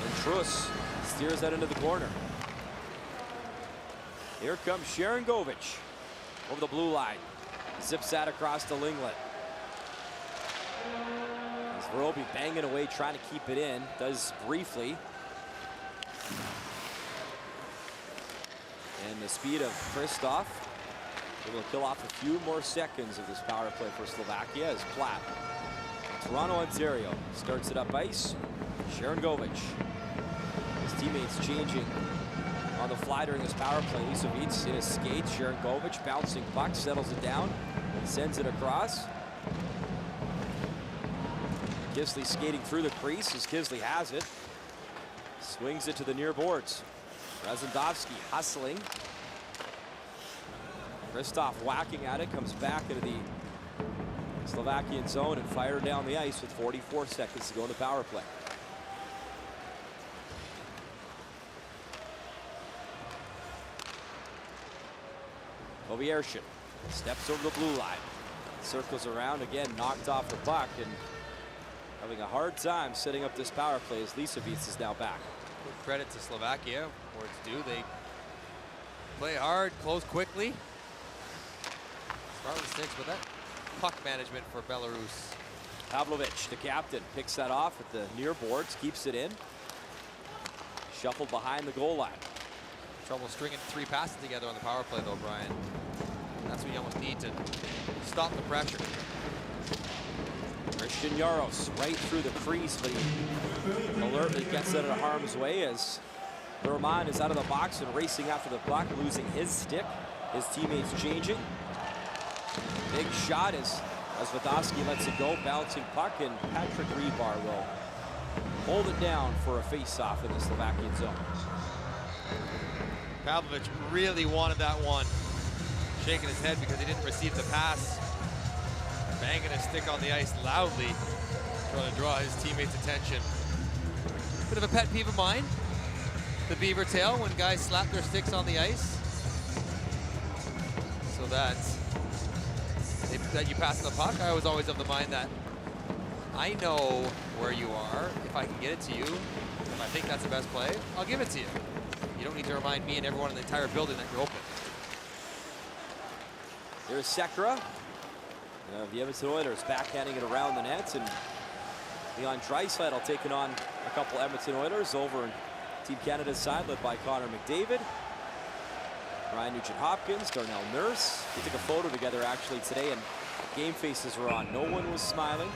Speaker 2: and Truss steers that into the corner. Here comes Sharangovich over the blue line. Zips that across to Linglet. As Verolby banging away, trying to keep it in. Does briefly. And the speed of Kristoff able to kill off a few more seconds of this power play for Slovakia as Platt, Toronto, Ontario, starts it up ice. Sharangovich. His teammates changing on the fly during this power play. Lisovic in his skates. Sharangovich bouncing puck, settles it down, sends it across. Kisley skating through the crease as Kisley has it. Swings it to the near boards. Razendowski hustling. Kristoff whacking at it, comes back into the Slovakian zone and fired down the ice with 44 seconds to go in the power play. Oviershin steps over the blue line, circles around again, knocked off the puck, and having a hard time setting up this power play as Lisovic is now back.
Speaker 3: Good credit to Slovakia, where it's due. They play hard, close quickly. Start with 6, but that puck management for Belarus.
Speaker 2: Pavlovich, the captain, picks that off at the near boards, keeps it in. Shuffled behind the goal line.
Speaker 3: Trouble stringing 3 passes together on the power play, though, Brian. That's what you almost need to stop the pressure.
Speaker 2: Christian Jaros right through the crease, but he alertly gets out of harm's way as Berman is out of the box and racing after the puck, losing his stick. His teammates changing. Big shot as Vodowski lets it go, bouncing puck, and Patrick Rebar will hold it down for a face-off in the Slovakian zone.
Speaker 3: Pavlovich really wanted that one. Shaking his head because he didn't receive the pass. Banging his stick on the ice loudly, trying to draw his teammates' attention. Bit of a pet peeve of mine, the beaver tail, when guys slap their sticks on the ice. So that you pass the puck. I was always of the mind that I know where you are. If I can get it to you, if I think that's the best play, I'll give it to you. You don't need to remind me and everyone in the entire building that you're open.
Speaker 2: There's Sekera. The Edmonton Oilers backhanding it around the net, and Leon Draisaitl taking on a couple Edmonton Oilers over in Team Canada's side, led by Connor McDavid. Ryan Nugent-Hopkins, Darnell Nurse. They took a photo together actually today, and game faces were on. No one was smiling.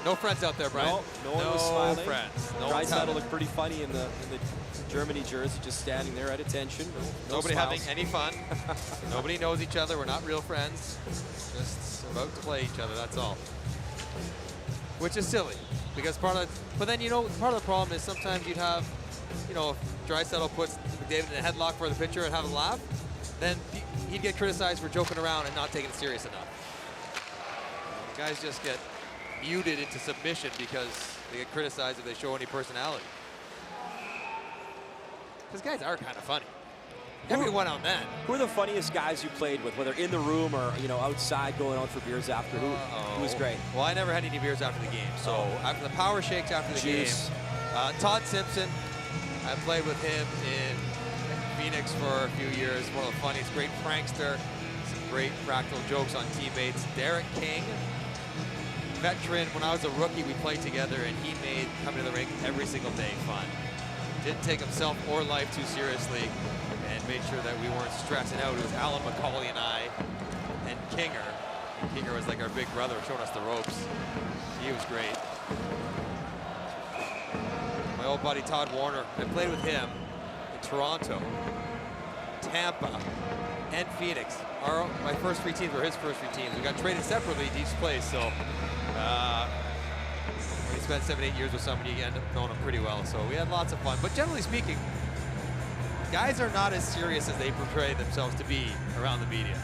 Speaker 3: No friends out there, Brian.
Speaker 2: No one was smiling.
Speaker 3: No friends. No
Speaker 2: Draisaitl looked pretty funny in the Germany jersey, just standing there at attention.
Speaker 3: Nobody
Speaker 2: smiles.
Speaker 3: having any fun. Nobody knows each other. We're not real friends. Just about to play each other, that's all. Which is silly, because but then, you know, part of the problem is sometimes you'd have, you know, if Draisaitl puts McDavid in a headlock for the pitcher and have a laugh, then he'd get criticized for joking around and not taking it serious enough. Guys just get muted into submission because they get criticized if they show any personality. Because guys are kind of funny. every now and then.
Speaker 2: Who are the funniest guys you played with, whether in the room or, you know, outside going out for beers after? Who was great?
Speaker 3: Well, I never had any beers after the game. So after the power shakes after the
Speaker 2: Juice.
Speaker 3: game, Todd Simpson, I played with him in Phoenix for a few years. One of the funniest, great prankster, some great practical jokes on teammates. Derek King, veteran. When I was a rookie, we played together, and he made coming to the rink every single day fun. Didn't take himself or life too seriously, and made sure that we weren't stressing out. It was Alan McCauley and I, and Kinger. Kinger was like our big brother, showing us the ropes. He was great. My old buddy Todd Warner, I played with him in Toronto, Tampa, and Phoenix. My first 3 teams were his first 3 teams. We got traded separately to each place, so when you spend 7-8 years with somebody, you end up knowing them pretty well. So we had lots of fun. But generally speaking, guys are not as serious as they portray themselves to be around the media.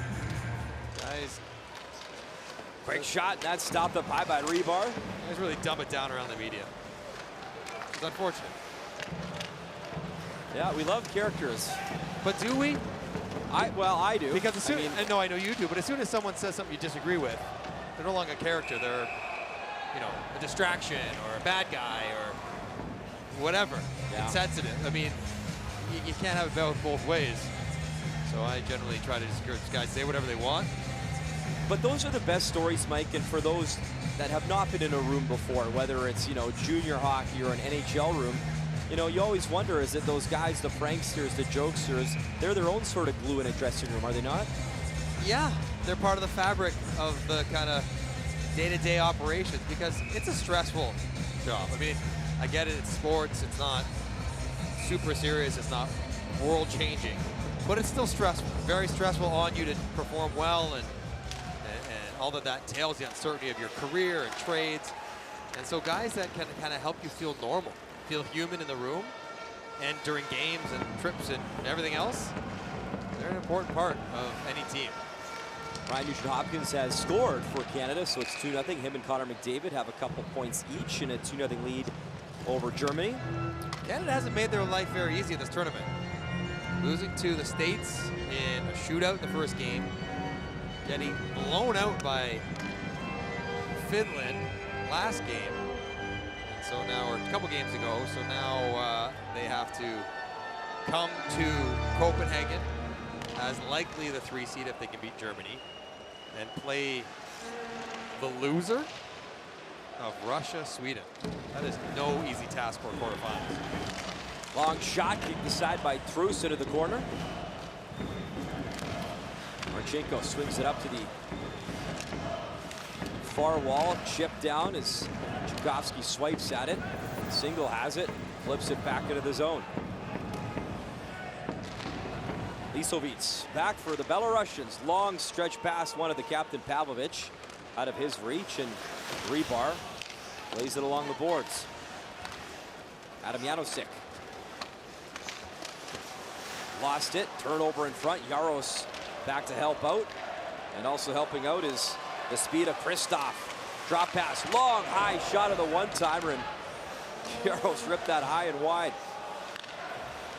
Speaker 3: Guys,
Speaker 2: Great shot. That stopped up high by Rebar.
Speaker 3: guys really dumb it down around the media. It's unfortunate.
Speaker 2: Yeah, we love characters.
Speaker 3: But do we?
Speaker 2: Well, I do.
Speaker 3: Because as soon,
Speaker 2: I mean,
Speaker 3: I know you do, but as soon as someone says something you disagree with, they're no longer a character. They're, you know, a distraction or a bad guy or whatever.
Speaker 2: Yeah.
Speaker 3: Insensitive. I mean, you can't have it both ways. So I generally try to discourage guys to say whatever they want.
Speaker 2: But those are the best stories, Mike, and for those that have not been in a room before, whether it's, you know, junior hockey or an NHL room, you know, you always wonder, is it those guys, the pranksters, the jokesters, they're their own sort of glue in a dressing room, are they not?
Speaker 3: Yeah, they're part of the fabric of the kind of day-to-day operations because it's a stressful job. I mean, I get it, it's sports, it's not super serious, it's not world-changing, but it's still stressful, very stressful on you to perform well and all that entails, the uncertainty of your career and trades. And so guys that can kind of help you feel normal, feel human in the room, and during games and trips and everything else, they're an important part of any team.
Speaker 2: Ryan Nugent-Hopkins has scored for Canada, so it's 2-0. Him and Connor McDavid have a couple points each in a 2-0 lead over Germany.
Speaker 3: Canada hasn't made their life very easy in this tournament. Losing to the States in a shootout in the first game, getting blown out by Finland last game, and so now, or a couple games ago, so now they have to come to Copenhagen as likely the 3 seed if they can beat Germany, and play the loser of Russia, Sweden. That is no easy task for quarterfinals.
Speaker 2: Long shot kicked aside by Truce into the corner. Marchenko swings it up to the far wall, chipped down as Tchaikovsky swipes at it. Single has it, flips it back into the zone. Lisovits back for the Belarusians. Long stretch pass, one of the captain Pavlovich out of his reach, and Rebar lays it along the boards. Adam Janosik lost it, turnover in front. Jaros back to help out, and also helping out is the speed of Kristoff. Drop pass, long high shot of the one-timer, and Jaros ripped that high and wide.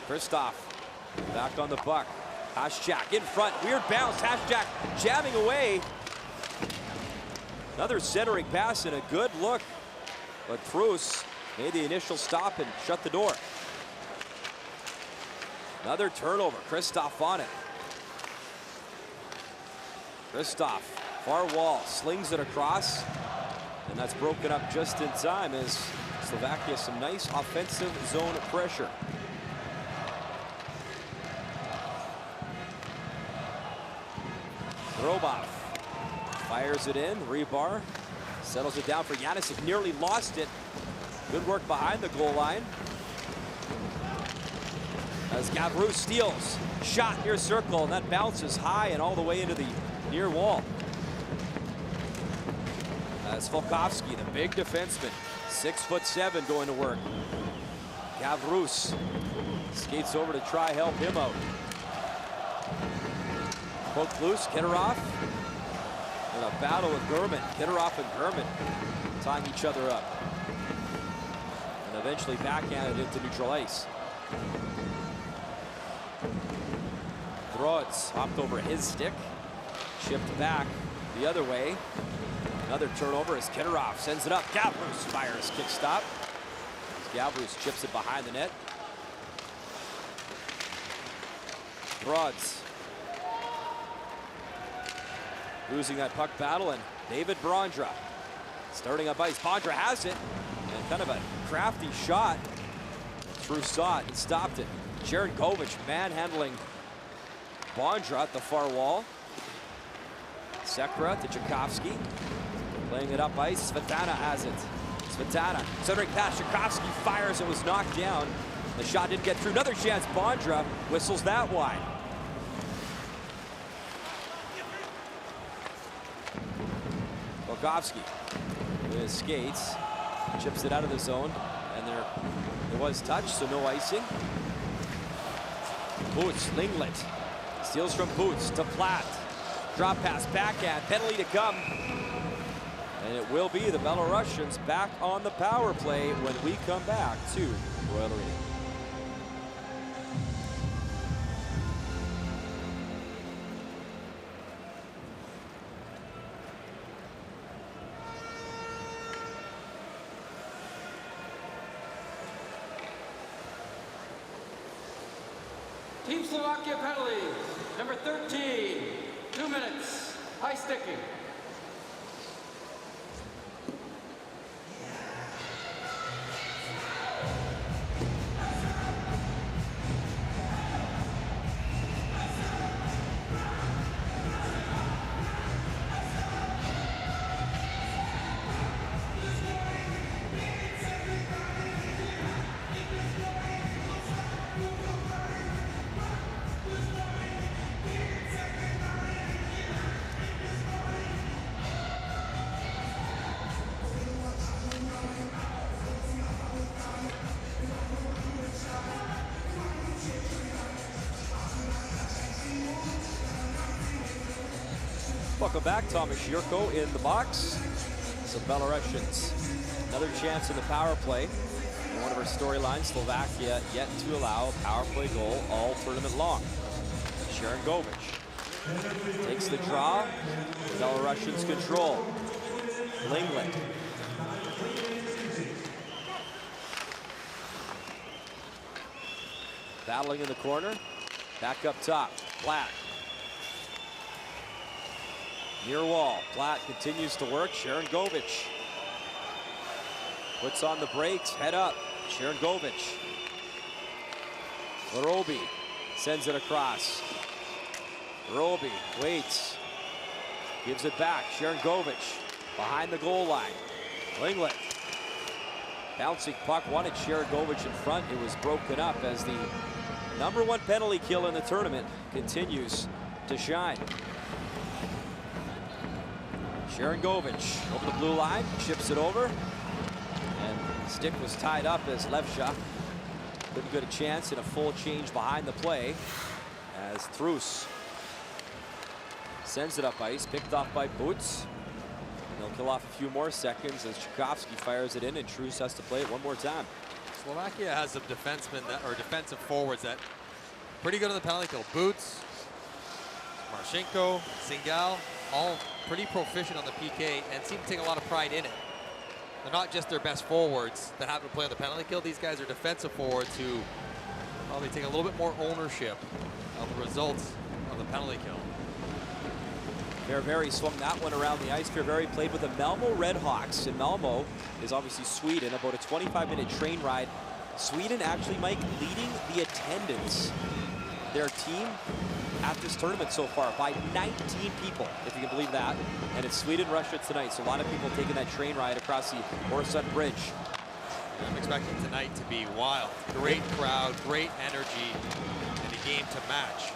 Speaker 2: Kristoff back on the puck. Haschak in front, weird bounce. Haschak jamming away. Another centering pass and a good look, but Truce made the initial stop and shut the door. Another turnover, Kristoff on it. Kristoff, far wall, slings it across, and that's broken up just in time as Slovakia some nice offensive zone pressure. Grobov fires it in. Rebar settles it down for Janosik. Nearly lost it. Good work behind the goal line. As Gavrou steals. Shot near circle, and that bounces high and all the way into the near wall. As Volkovsky, the big defenseman, 6'7", going to work. Gavrou skates over to try help him out. Poked loose, Kitterov. In a battle with Gurman. Kitterov and Gurman tying each other up. And eventually backhanded into neutral ice. Broads hopped over his stick, chipped back the other way. Another turnover as Kitterov sends it up. Gavrus fires kick stop. Gavrus chips it behind the net. Broads losing that puck battle, and David Brondra starting up ice. Brondra has it, and kind of a crafty shot. Through saw it and stopped it. Sharon Govich manhandling Brondra at the far wall. Sekra to Tchaikovsky. Playing it up ice. Svetana has it. Svetana centering pass. Tchaikovsky fires. It was knocked down. The shot didn't get through. Another chance. Brondra whistles that wide. Volkovsky with his skates. Chips it out of the zone. And there was touch, so no icing. Boots, Linglet. Steals from Boots to Platt. Drop pass, backhand, penalty to come. And it will be the Belarusians back on the power play when we come back to Royal Arena.
Speaker 4: Team Slovakia penalties. Number 13, 2 minutes, high sticking.
Speaker 2: Welcome back, Thomas Yurko in the box. Some Belarusians. Another chance in the power play. In one of our storylines, Slovakia yet to allow a power play goal all tournament long. Sharon Govich takes the draw. Belarusians control. Linglet. Battling in the corner. Back up top. Black. Near wall. Platt continues to work. Sharon Govich puts on the brakes. Head up. Sharon Govich. Larobi sends it across. Larobi waits. Gives it back. Sharon Govich behind the goal line. Linglet. Bouncing puck wanted Sharon Govich in front. It was broken up as the #1 penalty kill in the tournament continues to shine. Sharon Govich over the blue line, chips it over, and stick was tied up as Levsha couldn't get a chance in a full change behind the play as Trus sends it up ice, picked off by Boots. They'll kill off a few more seconds as Tchaikovsky fires it in, and Trus has to play it one more time.
Speaker 3: Slovakia has some defensemen that, or defensive forwards that pretty good on the penalty kill. Boots, Marchenko, Singal, all pretty proficient on the PK and seem to take a lot of pride in it. They're not just their best forwards that happen to play on the penalty kill. These guys are defensive forwards who probably take a little bit more ownership of the results of the penalty kill.
Speaker 2: Perveri swung that one around the ice. Perveri played with the Malmo Redhawks, and Malmo is obviously Sweden. About a 25-minute train ride. Sweden actually, Mike, leading the attendance, their team, at this tournament so far by 19 people, if you can believe that. And it's Sweden-Russia tonight, so a lot of people taking that train ride across the Oresund Bridge.
Speaker 3: I'm expecting tonight to be wild. Great crowd, great energy, and a game to match.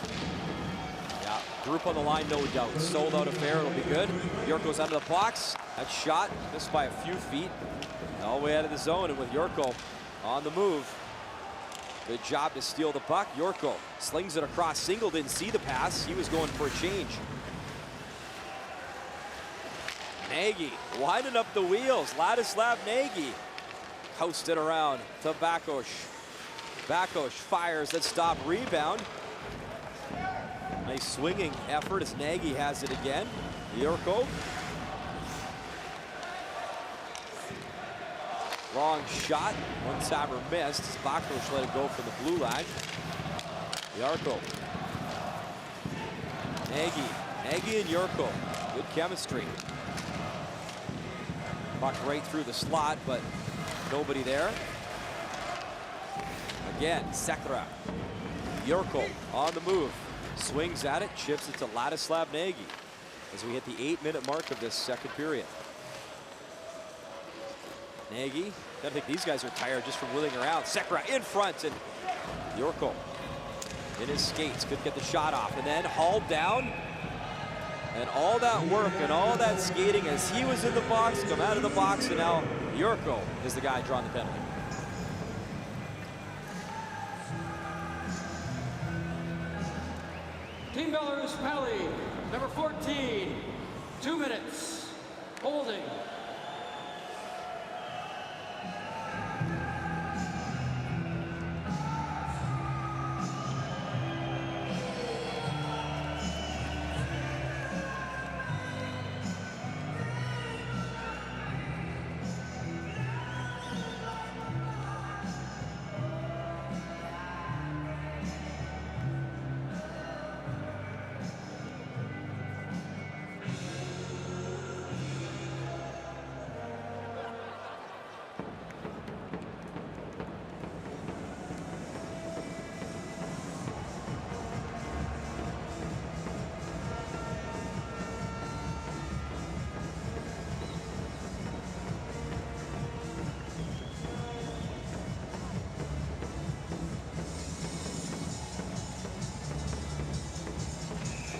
Speaker 2: Yeah, group on the line, no doubt. Sold out affair, it'll be good. Yurko's out of the box. That shot missed by a few feet, all the way out of the zone, and with Yurko on the move. Good job to steal the puck. Yurko slings it across. Single didn't see the pass. He was going for a change. Nagy winding up the wheels. Ladislav Nagy coasted around to Bakos. Bakos fires that stop rebound. Nice swinging effort as Nagy has it again. Jurko. Long shot, one-timer missed. Bakos let it go from the blue line. Jurko. Nagy and Jurko. Good chemistry. Puck right through the slot, but nobody there. Again, Sekera. Jurko on the move. Swings at it, chips it to Ladislav Nagy as we hit the 8-minute mark of this second period. Nagy, I think these guys are tired just from wheeling around. Sekera in front, and Jurko in his skates could get the shot off, and then hauled down. And all that work and all that skating as he was in the box, come out of the box, and now Jurko is the guy drawing the penalty.
Speaker 4: Team Belarus penalty, number 14, 2 minutes, holding.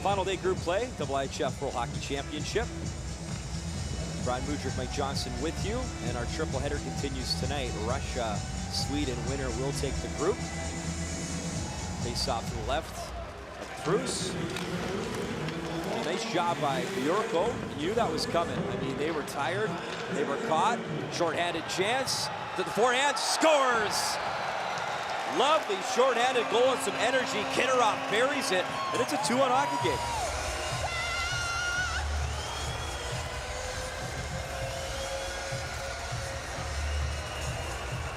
Speaker 2: Final day group play, IIHF World Hockey Championship. Brian Mudryk, Mike Johnson with you, and our triple header continues tonight. Russia, Sweden winner will take the group. Face off to the left of Truce. Nice job by Jurko. Knew that was coming. I mean, they were tired, they were caught. Short-handed chance to the forehand, scores! Lovely short-handed goal and some energy. Kitterov buries it, and it's a 2-1 hockey game.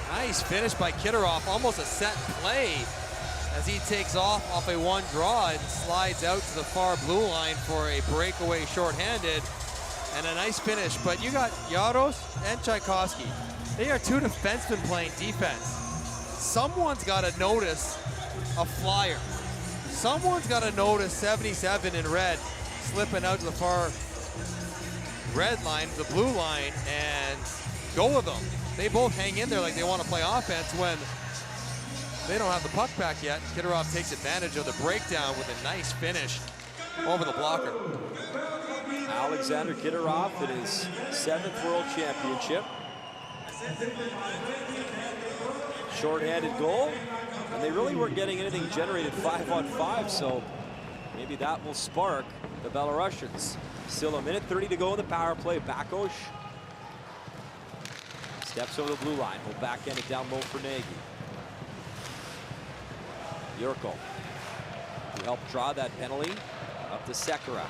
Speaker 3: Nice finish by Kitterov, almost a set play as he takes off a one draw and slides out to the far blue line for a breakaway short-handed, and a nice finish. But you got Jaros and Tchaikovsky. They are two defensemen playing defense. Someone's got to notice a flyer. Someone's got to notice 77 in red slipping out to the far red line, the blue line, and go with them. They both hang in there like they want to play offense when they don't have the puck back yet. Kitterov takes advantage of the breakdown with a nice finish over the blocker.
Speaker 2: Alexander Kitterov in his 7th World Championship. Short-handed goal, and they really weren't getting anything generated 5-on-5, so maybe that will spark the Belarusians. Still a minute 30 to go in the power play. Bakos steps over the blue line. He'll backhand it down low for Nagy. Jurko to help draw that penalty up to Sekera.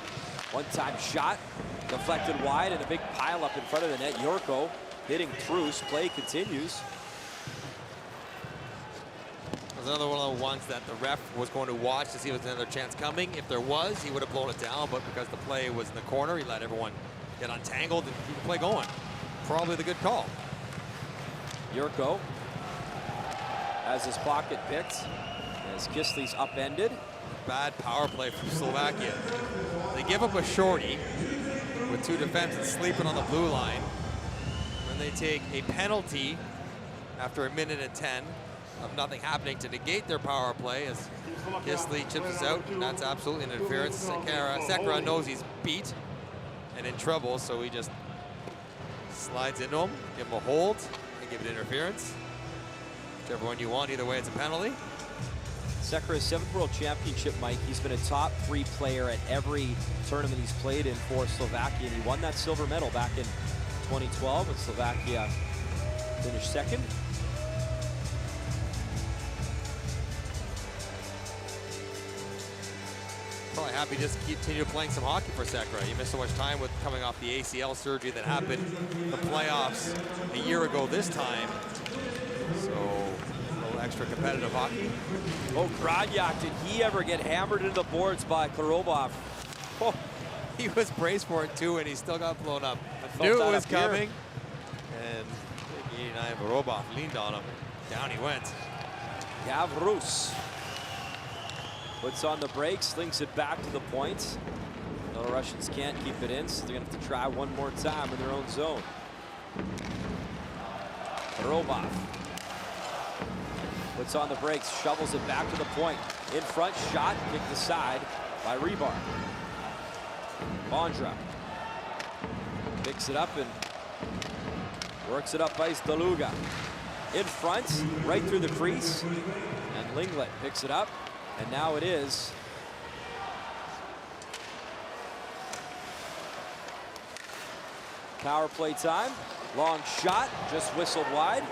Speaker 2: One-time shot, deflected wide, and a big pile up in front of the net. Jurko hitting Truce. Play continues.
Speaker 3: Another one of the ones that the ref was going to watch to see if there was another chance coming. If there was, he would have blown it down, but because the play was in the corner, he let everyone get untangled and keep the play going. Probably the good call.
Speaker 2: Jurko has his pocket picked as Kisely's upended.
Speaker 3: Bad power play from Slovakia. They give up a shorty with two defensemen sleeping on the blue line. And they take a penalty after 1:10 of nothing happening to negate their power play as Kisely chips us out, and that's absolutely an interference. Sekera knows he's beat and in trouble, so he just slides into him, give him a hold, and give it interference. Whichever one you want, either way it's a penalty.
Speaker 2: Sekera's 7th World Championship, Mike. He's been a top 3 player at every tournament he's played in for Slovakia, and he won that silver medal back in 2012 when Slovakia finished 2nd.
Speaker 3: Probably happy to just continue playing some hockey for Sekera. He missed so much time with coming off the ACL surgery that happened in the playoffs a year ago this time. So a little extra competitive hockey.
Speaker 2: Oh, Gradyak, did he ever get hammered into the boards by Karobov?
Speaker 3: Oh, he was braced for it too, and he still got blown up.
Speaker 2: I
Speaker 3: Knew
Speaker 2: felt
Speaker 3: it
Speaker 2: that
Speaker 3: was
Speaker 2: up here.
Speaker 3: coming. And 89 Karobov leaned on him. Down he went.
Speaker 2: Yavrus puts on the brakes, slings it back to the point. The Russians can't keep it in, so they're gonna have to try one more time in their own zone. Karobov puts on the brakes, shovels it back to the point. In front, shot, kicked aside by Rebar. Bondra picks it up and works it up by Daluga. In front, right through the crease, and Linglet picks it up, and now it is power play time. Long shot, just whistled wide.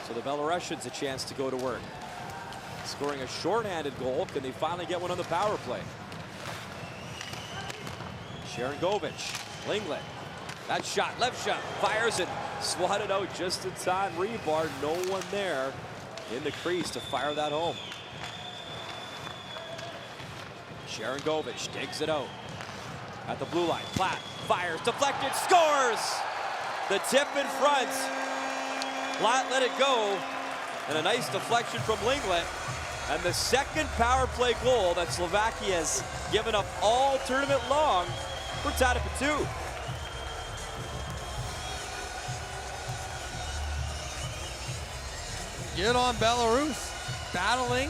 Speaker 2: So the Belarusians a chance to go to work. Scoring a shorthanded goal. Can they finally get one on the power play? Sharangovich, Linglet. That shot, left shot, fires it, swatted out just in time. Rebar, no one there in the crease to fire that home. Sharangovich digs it out at the blue line. Platt fires, deflected, scores! The tip in front. Platt let it go, and a nice deflection from Linglet. And the second power play goal that Slovakia has given up all tournament long. We're tied up at 2.
Speaker 3: Good on Belarus, battling,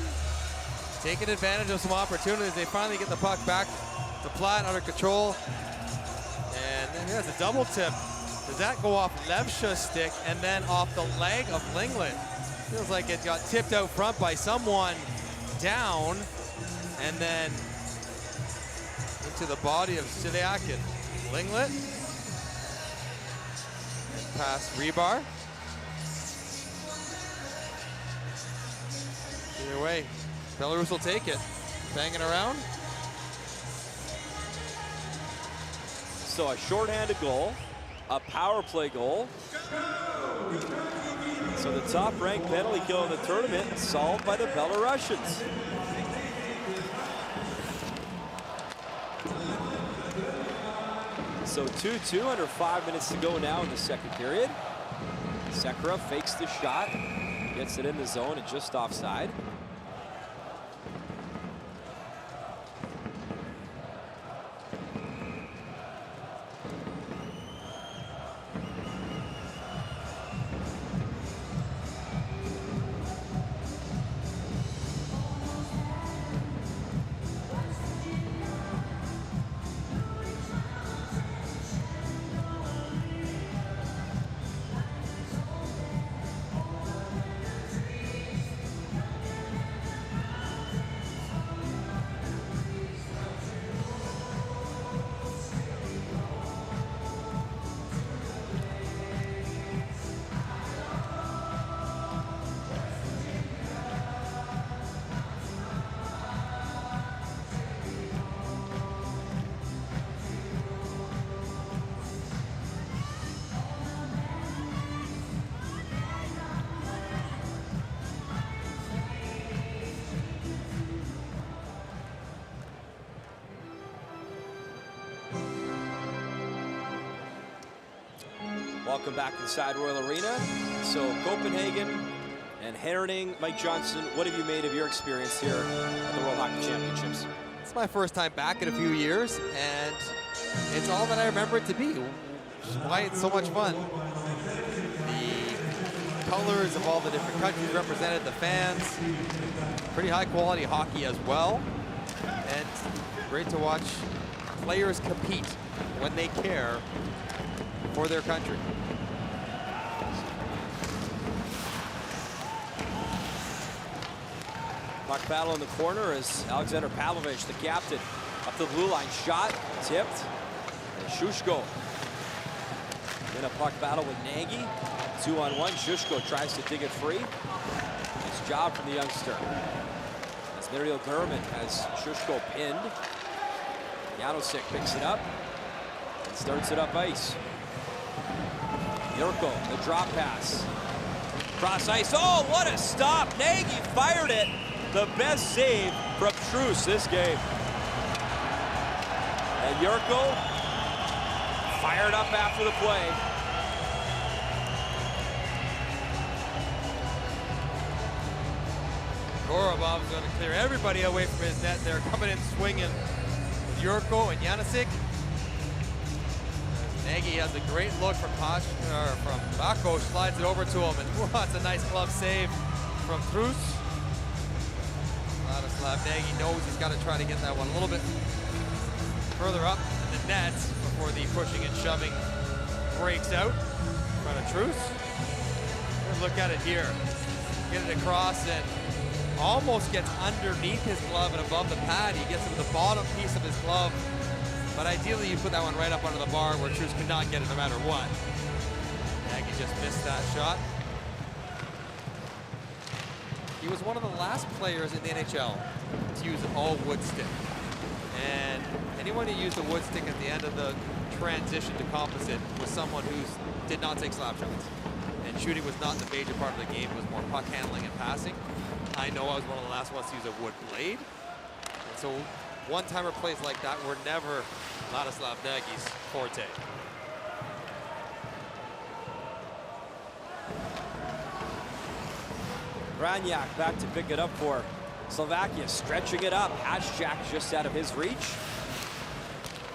Speaker 3: taking advantage of some opportunities. They finally get the puck back to Platt under control. And then there's a double tip. Does that go off Levsha's stick and then off the leg of Linglet? Feels like it got tipped out front by someone down and then into the body of Siliakin. Linglet. And past Rebar. Either way, Belarus will take it. Banging around.
Speaker 2: So a shorthanded goal, a power play goal. So the top-ranked penalty kill in the tournament solved by the Belarusians. So 2-2 under 5 minutes to go now in the second period. Sekera fakes the shot, gets it in the zone and just offside. Welcome back inside Royal Arena. So Copenhagen and Herning, Mike Johnson, what have you made of your experience here at the World Hockey Championships?
Speaker 3: It's my first time back in a few years, and it's all that I remember it to be, which is why it's so much fun. The colors of all the different countries represented, the fans, pretty high quality hockey as well, and great to watch players compete when they care for their country.
Speaker 2: Puck battle in the corner as Alexander Pavlovich, the captain, up the blue line, shot, tipped, and Shushko in a puck battle with Nagy. 2-on-1, Shushko tries to dig it free. It's job from the youngster. As Muriel Gurman has Shushko pinned. Janosik picks it up and starts it up ice. Jurko, the drop pass. Cross ice. Oh, what a stop. Nagy fired it. The best save from Truce this game. And Jurko fired up after the play.
Speaker 3: Korobov's going to clear everybody away from his net. They're coming in swinging with Jurko and Janosik. Nagy has a great look from Bako, slides it over to him, and that's a nice glove save from Truce. Vladislav Nagy knows he's got to try to get that one a little bit further up in the net before the pushing and shoving breaks out in front of Truce. Look at it here. Get it across and almost gets underneath his glove and above the pad. He gets it with the bottom piece of his glove. But ideally, you put that one right up under the bar where Truce could not get it no matter what. Nagy just missed that shot. He was one of the last players in the NHL to use an all-wood stick. And anyone who used a wood stick at the end of the transition to composite was someone who did not take slap shots. And shooting was not the major part of the game. It was more puck handling and passing. I know I was one of the last ones to use a wood blade. And so one-timer plays like that were never Vladislav Nagy's forte.
Speaker 2: Branyak back to pick it up for Slovakia, stretching it up. Hashtag just out of his reach.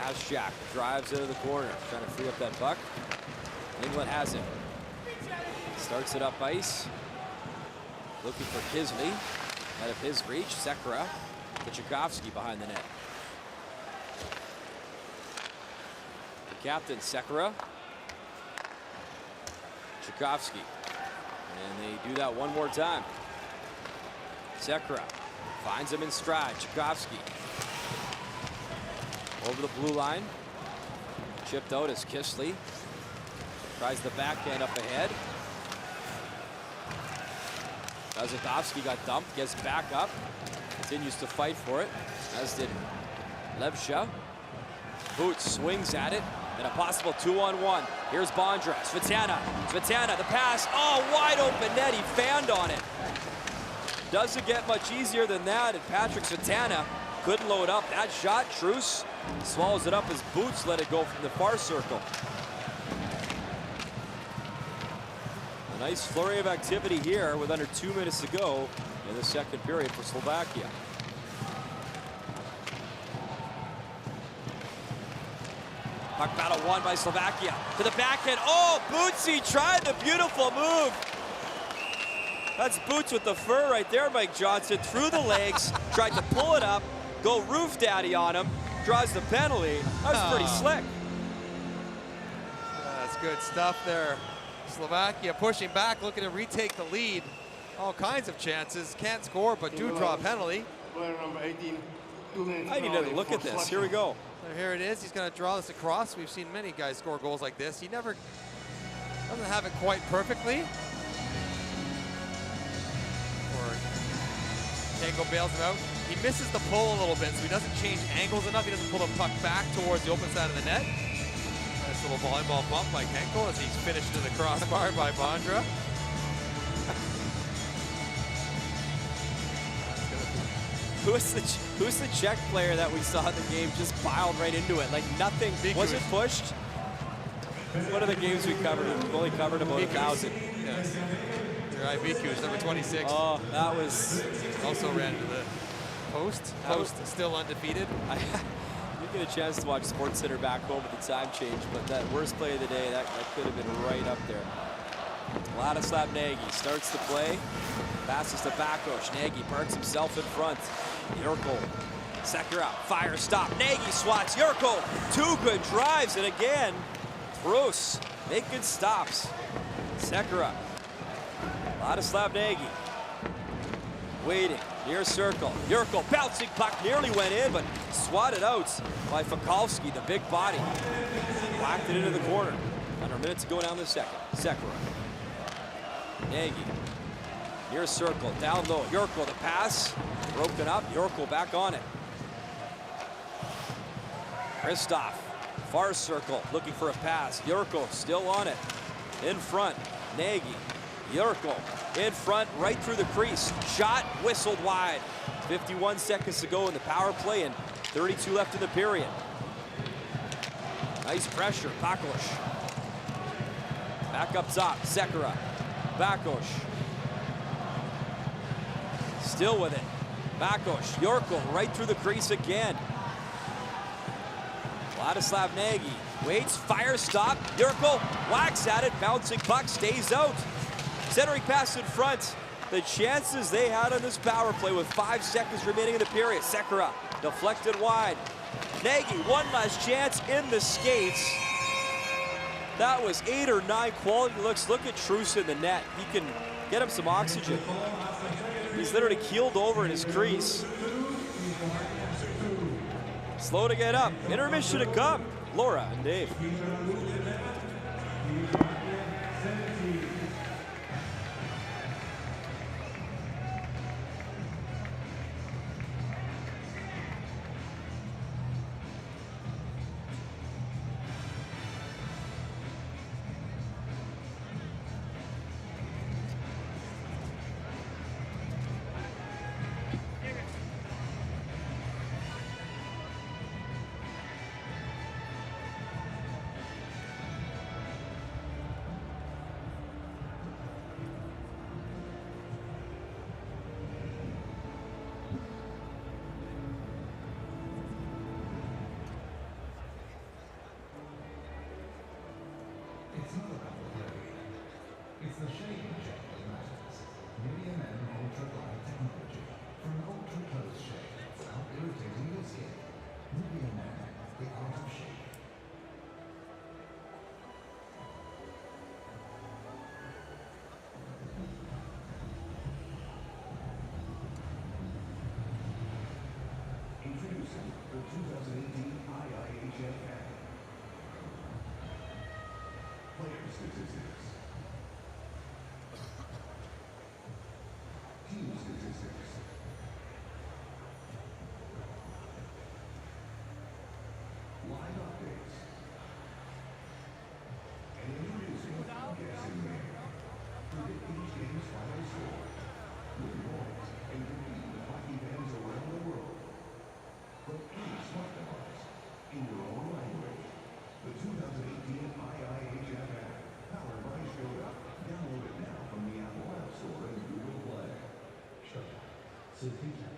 Speaker 2: Hashtag drives into the corner, trying to free up that puck. England has it. Starts it up ice. Looking for Kisley. Out of his reach, Sekera. To Tchaikovsky behind the net. The captain, Sekera. Tchaikovsky. And they do that one more time. Sekera finds him in stride. Tchaikovsky. Over the blue line. Chipped out as Kisley. Tries the backhand up ahead. Kazakovsky got dumped, gets back up. Continues to fight for it, as did Levsha. Boots swings at it, and a possible 2-on-1. Here's Bondra, Svetana, the pass. Oh, wide open net, he fanned on it. Doesn't get much easier than that, and Patrick Svetana couldn't load up that shot. Truce swallows it up as Boots let it go from the far circle. A nice flurry of activity here with under 2 minutes to go in the second period for Slovakia. Puck battle won by Slovakia. To the backhand. Oh, Bootsy tried the beautiful move. That's Boots with the fur right there, Mike Johnson. Through the legs, tried to pull it up, go roof daddy on him, draws the penalty. That was pretty slick.
Speaker 3: That's good stuff there. Slovakia pushing back, looking to retake the lead. All kinds of chances. Can't score, but do draw a penalty.
Speaker 5: Player number 18, 2 minutes.
Speaker 2: I need to look at this. Here we go.
Speaker 3: So here it is. He's going to draw this across. We've seen many guys score goals like this. He never doesn't have it quite perfectly. Tango bails him out. He misses the pull a little bit, so he doesn't change angles enough. He doesn't pull the puck back towards the open side of the net. Nice little volleyball bump by Kenko as he's finished to the crossbar by Bondra.
Speaker 2: Who's the Czech player that we saw in the game just piled right into it? Like nothing, wasn't pushed. One of the games we covered, we've only covered about 1,000.
Speaker 3: Yes. Your Ibikus, number 26.
Speaker 2: Oh, that was...
Speaker 3: Also ran to the post. Post still undefeated.
Speaker 2: I didn't get a chance to watch SportsCenter back home at the time change, but that worst play of the day, that could have been right up there. Vladislav Nagy starts the play. Passes to Bakos. Nagy parks himself in front. Jurko. Sekera. Fire stop. Nagy swats. Jurko. 2 good drives. And again, Truce. Make good stops. Sekera. Vladislav Nagy. Waiting. Near circle. Jurko. Bouncing puck. Nearly went in, but swatted out by Fakalski, the big body. Whacked it into the corner. Under a minute to go down the second. Sekera. Nagy. Near circle, down low. Jurko, the pass. Broken up. Jurko back on it. Kristoff, far circle, looking for a pass. Jurko still on it. In front, Nagy. Jurko in front, right through the crease. Shot, whistled wide. 51 seconds to go in the power play and 32 left in the period. Nice pressure, Pakos. Back up top, Sekera. Pakos. Still with it. Pakos, Jurko right through the crease again. Vladislav Nagy waits, fire stop. Jurko whacks at it, bouncing puck, stays out. Centering pass in front. The chances they had on this power play with 5 seconds remaining in the period. Sekera deflected wide. Nagy, one last chance in the skates. That was 8 or 9 quality looks. Look at Truce in the net. He can get him some oxygen. He's literally keeled over in his crease. Slow to get up. Intermission to come. Laura and Dave.
Speaker 6: Introducing the 2018 IIHF app. Player statistics. Team statistics. Live updates. And introducing Guessing Game. Predict each game's final score. Win points and compete with hockey fans around the world. From any smart device, in your own language. The 2018 IIHF app, powered by Skoda. Download it now from the Apple App Store and Google Play. Skoda. Simply better.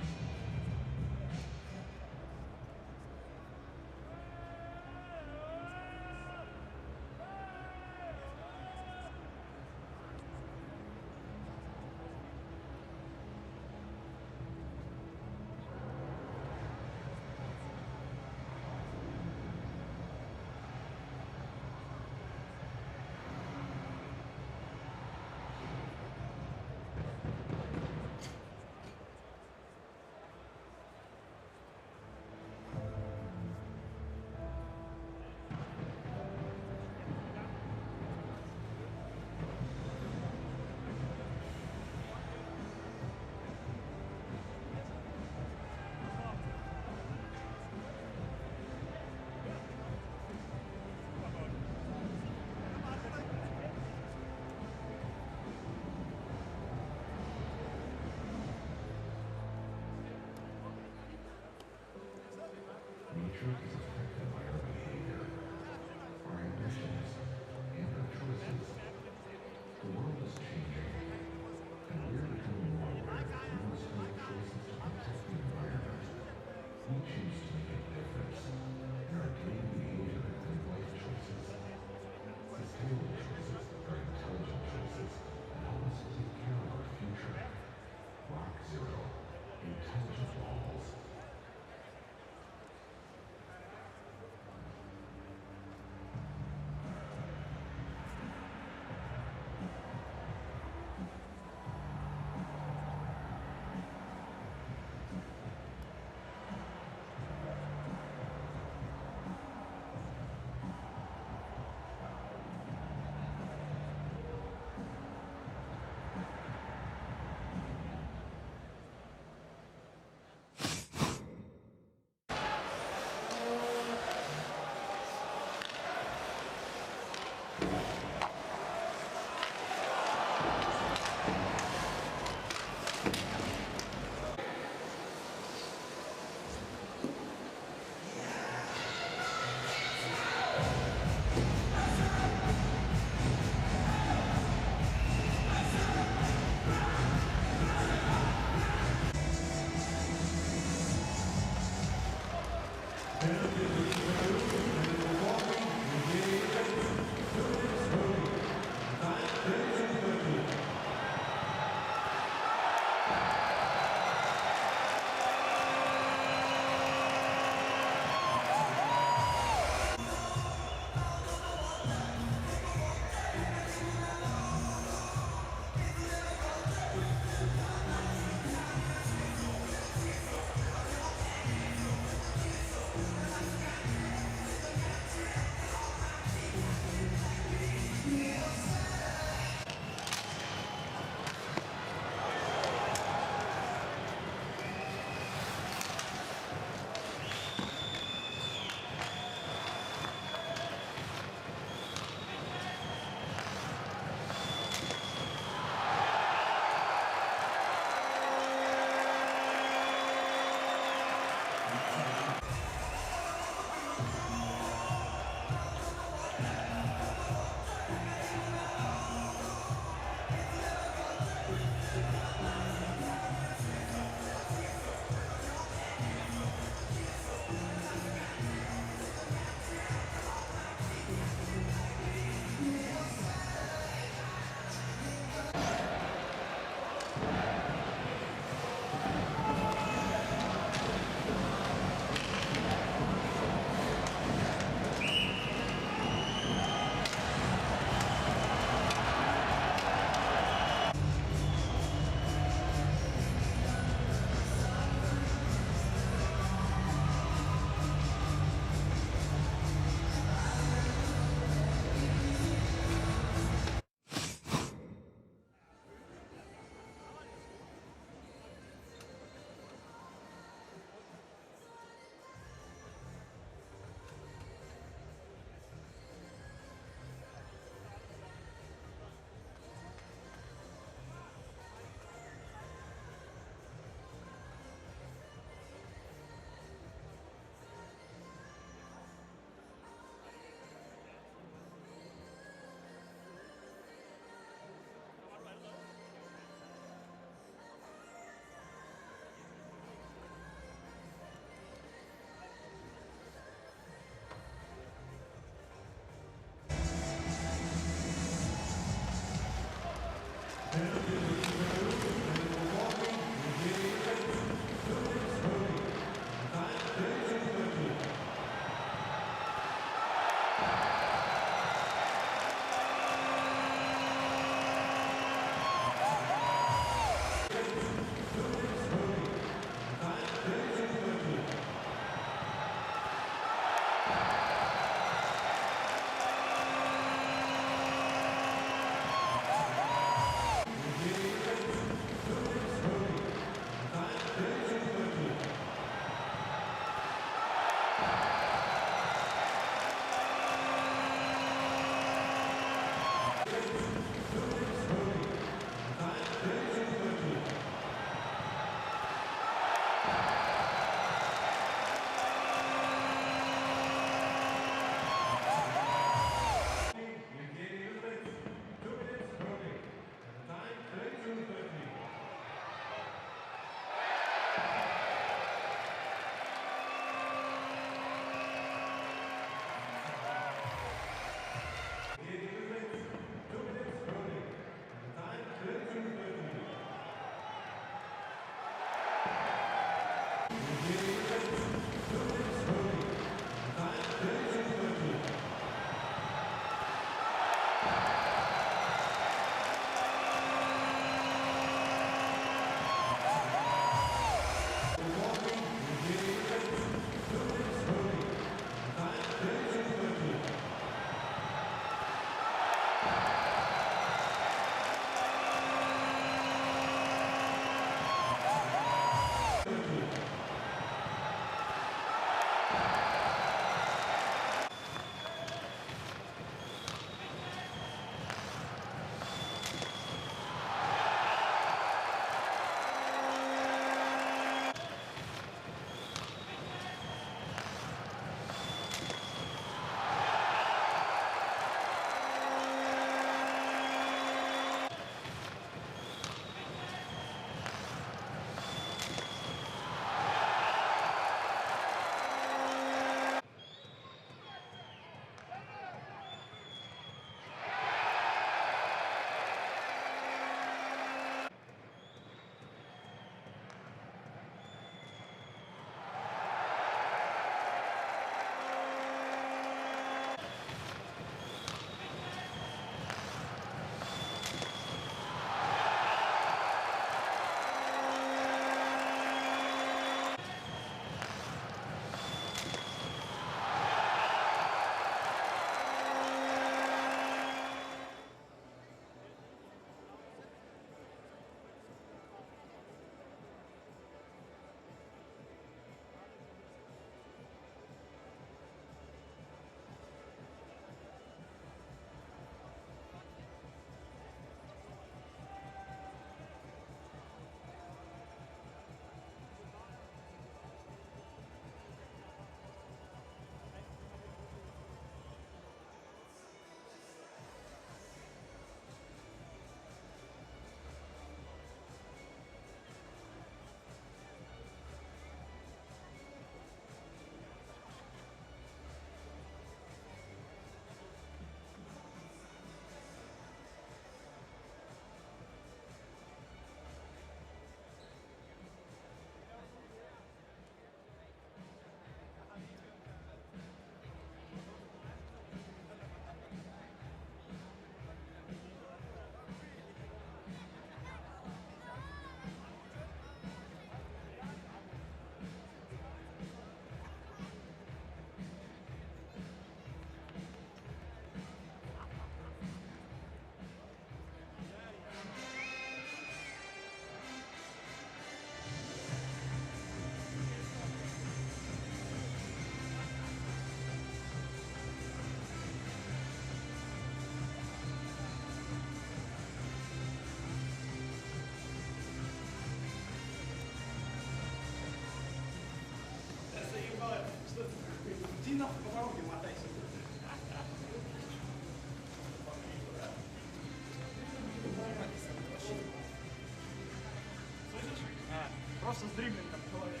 Speaker 5: Просто с дриблингом человек.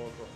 Speaker 3: local.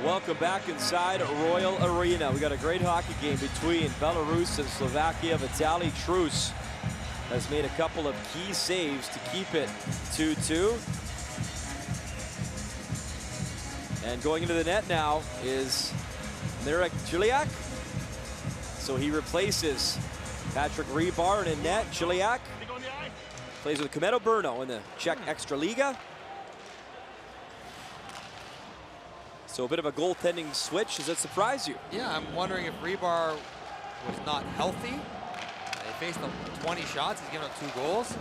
Speaker 2: Welcome back inside Royal Arena. We got a great hockey game between Belarus and Slovakia. Vitaly Trus has made a couple of key saves to keep it 2-2. And going into the net now is Marek Chiliak. So he replaces Patrick Rebar, and in net, Chiliak plays with Kmeto Brno in the Czech Extraliga. So a bit of a goaltending switch. Does that surprise you?
Speaker 3: Yeah, I'm wondering if Rebar was not healthy. He faced 20 shots. He's given up 2 goals.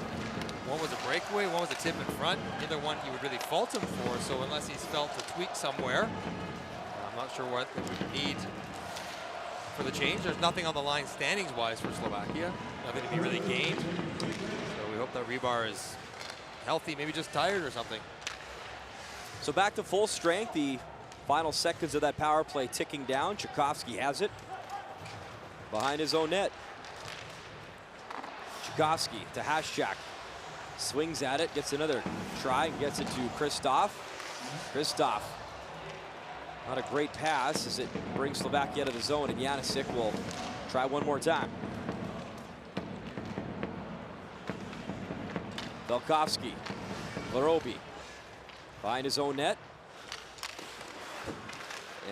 Speaker 3: One was a breakaway, one was a tip in front. Neither one you would really fault him for. So unless he's felt a tweak somewhere, I'm not sure what they would need for the change. There's nothing on the line standings-wise for Slovakia. Nothing to be really gained. So we hope that Rebar is healthy, maybe just tired or something.
Speaker 2: So back to full strength. The final seconds of that power play ticking down. Tchaikovsky has it behind his own net. Tchaikovsky to Haschak. Swings at it, gets another try, and gets it to Christoph. Christoph, not a great pass as it brings Slovakia out of the zone, and Janisic will try one more time. Velkovsky, Larobi behind his own net.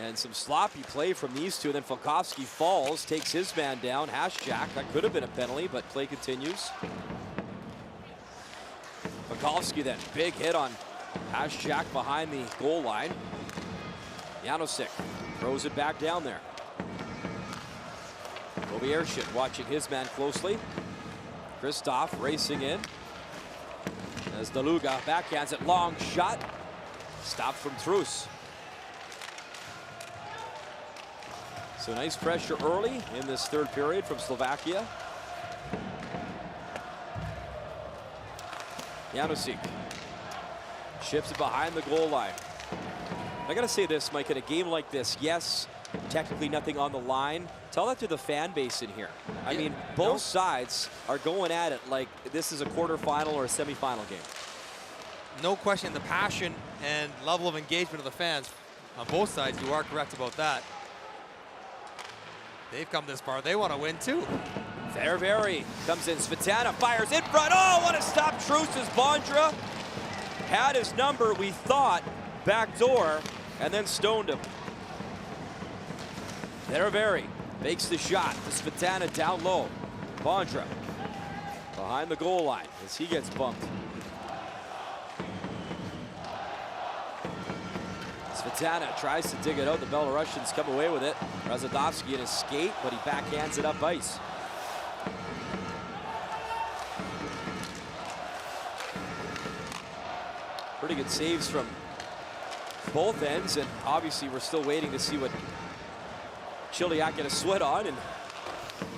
Speaker 2: And some sloppy play from these two. Then Velkovsky falls, takes his man down. Haschak, that could have been a penalty, but play continues. Velkovsky then, big hit on Haschak behind the goal line. Janosic throws it back down there. Bobiershit watching his man closely. Christoph racing in. As Daluga backhands it, long shot. Stopped from Trus. So nice pressure early in this third period from Slovakia. Janosic ships it behind the goal line. I gotta say this, Mike, in a game like this, yes, technically nothing on the line. Tell that to the fan base in here. I mean, both sides are going at it like this is a quarterfinal or a semifinal game.
Speaker 3: No question, the passion and level of engagement of the fans on both sides, you are correct about that. They've come this far, they want to win too.
Speaker 2: Very comes in, Smetana fires in front. Oh, what a stop, Trus as Bondra had his number, we thought, backdoor, and then stoned him. Very makes the shot, the Smetana down low. Bondra behind the goal line as he gets bumped. Smetana tries to dig it out. The Belarusians come away with it. Razadovsky in his skate, but he backhands it up ice. Pretty good saves from both ends, and obviously we're still waiting to see what Chiliak get a sweat on and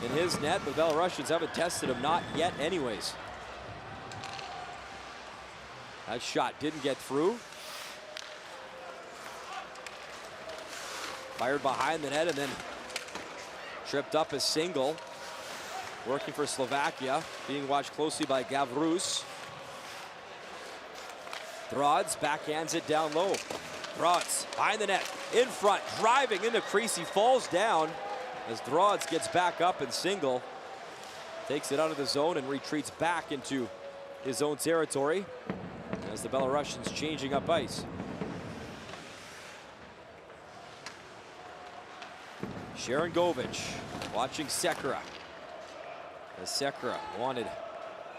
Speaker 2: in his net. The Belarusians haven't tested him, not yet anyways. That shot didn't get through. Fired behind the net and then tripped up a single. Working for Slovakia, being watched closely by Gavrus. Drods backhands it down low. Drods behind the net, in front, driving in the crease. He falls down as Drods gets back up and single. Takes it out of the zone and retreats back into his own territory as the Belarusians changing up ice. Sharangovich watching Sekera. As Sekera wanted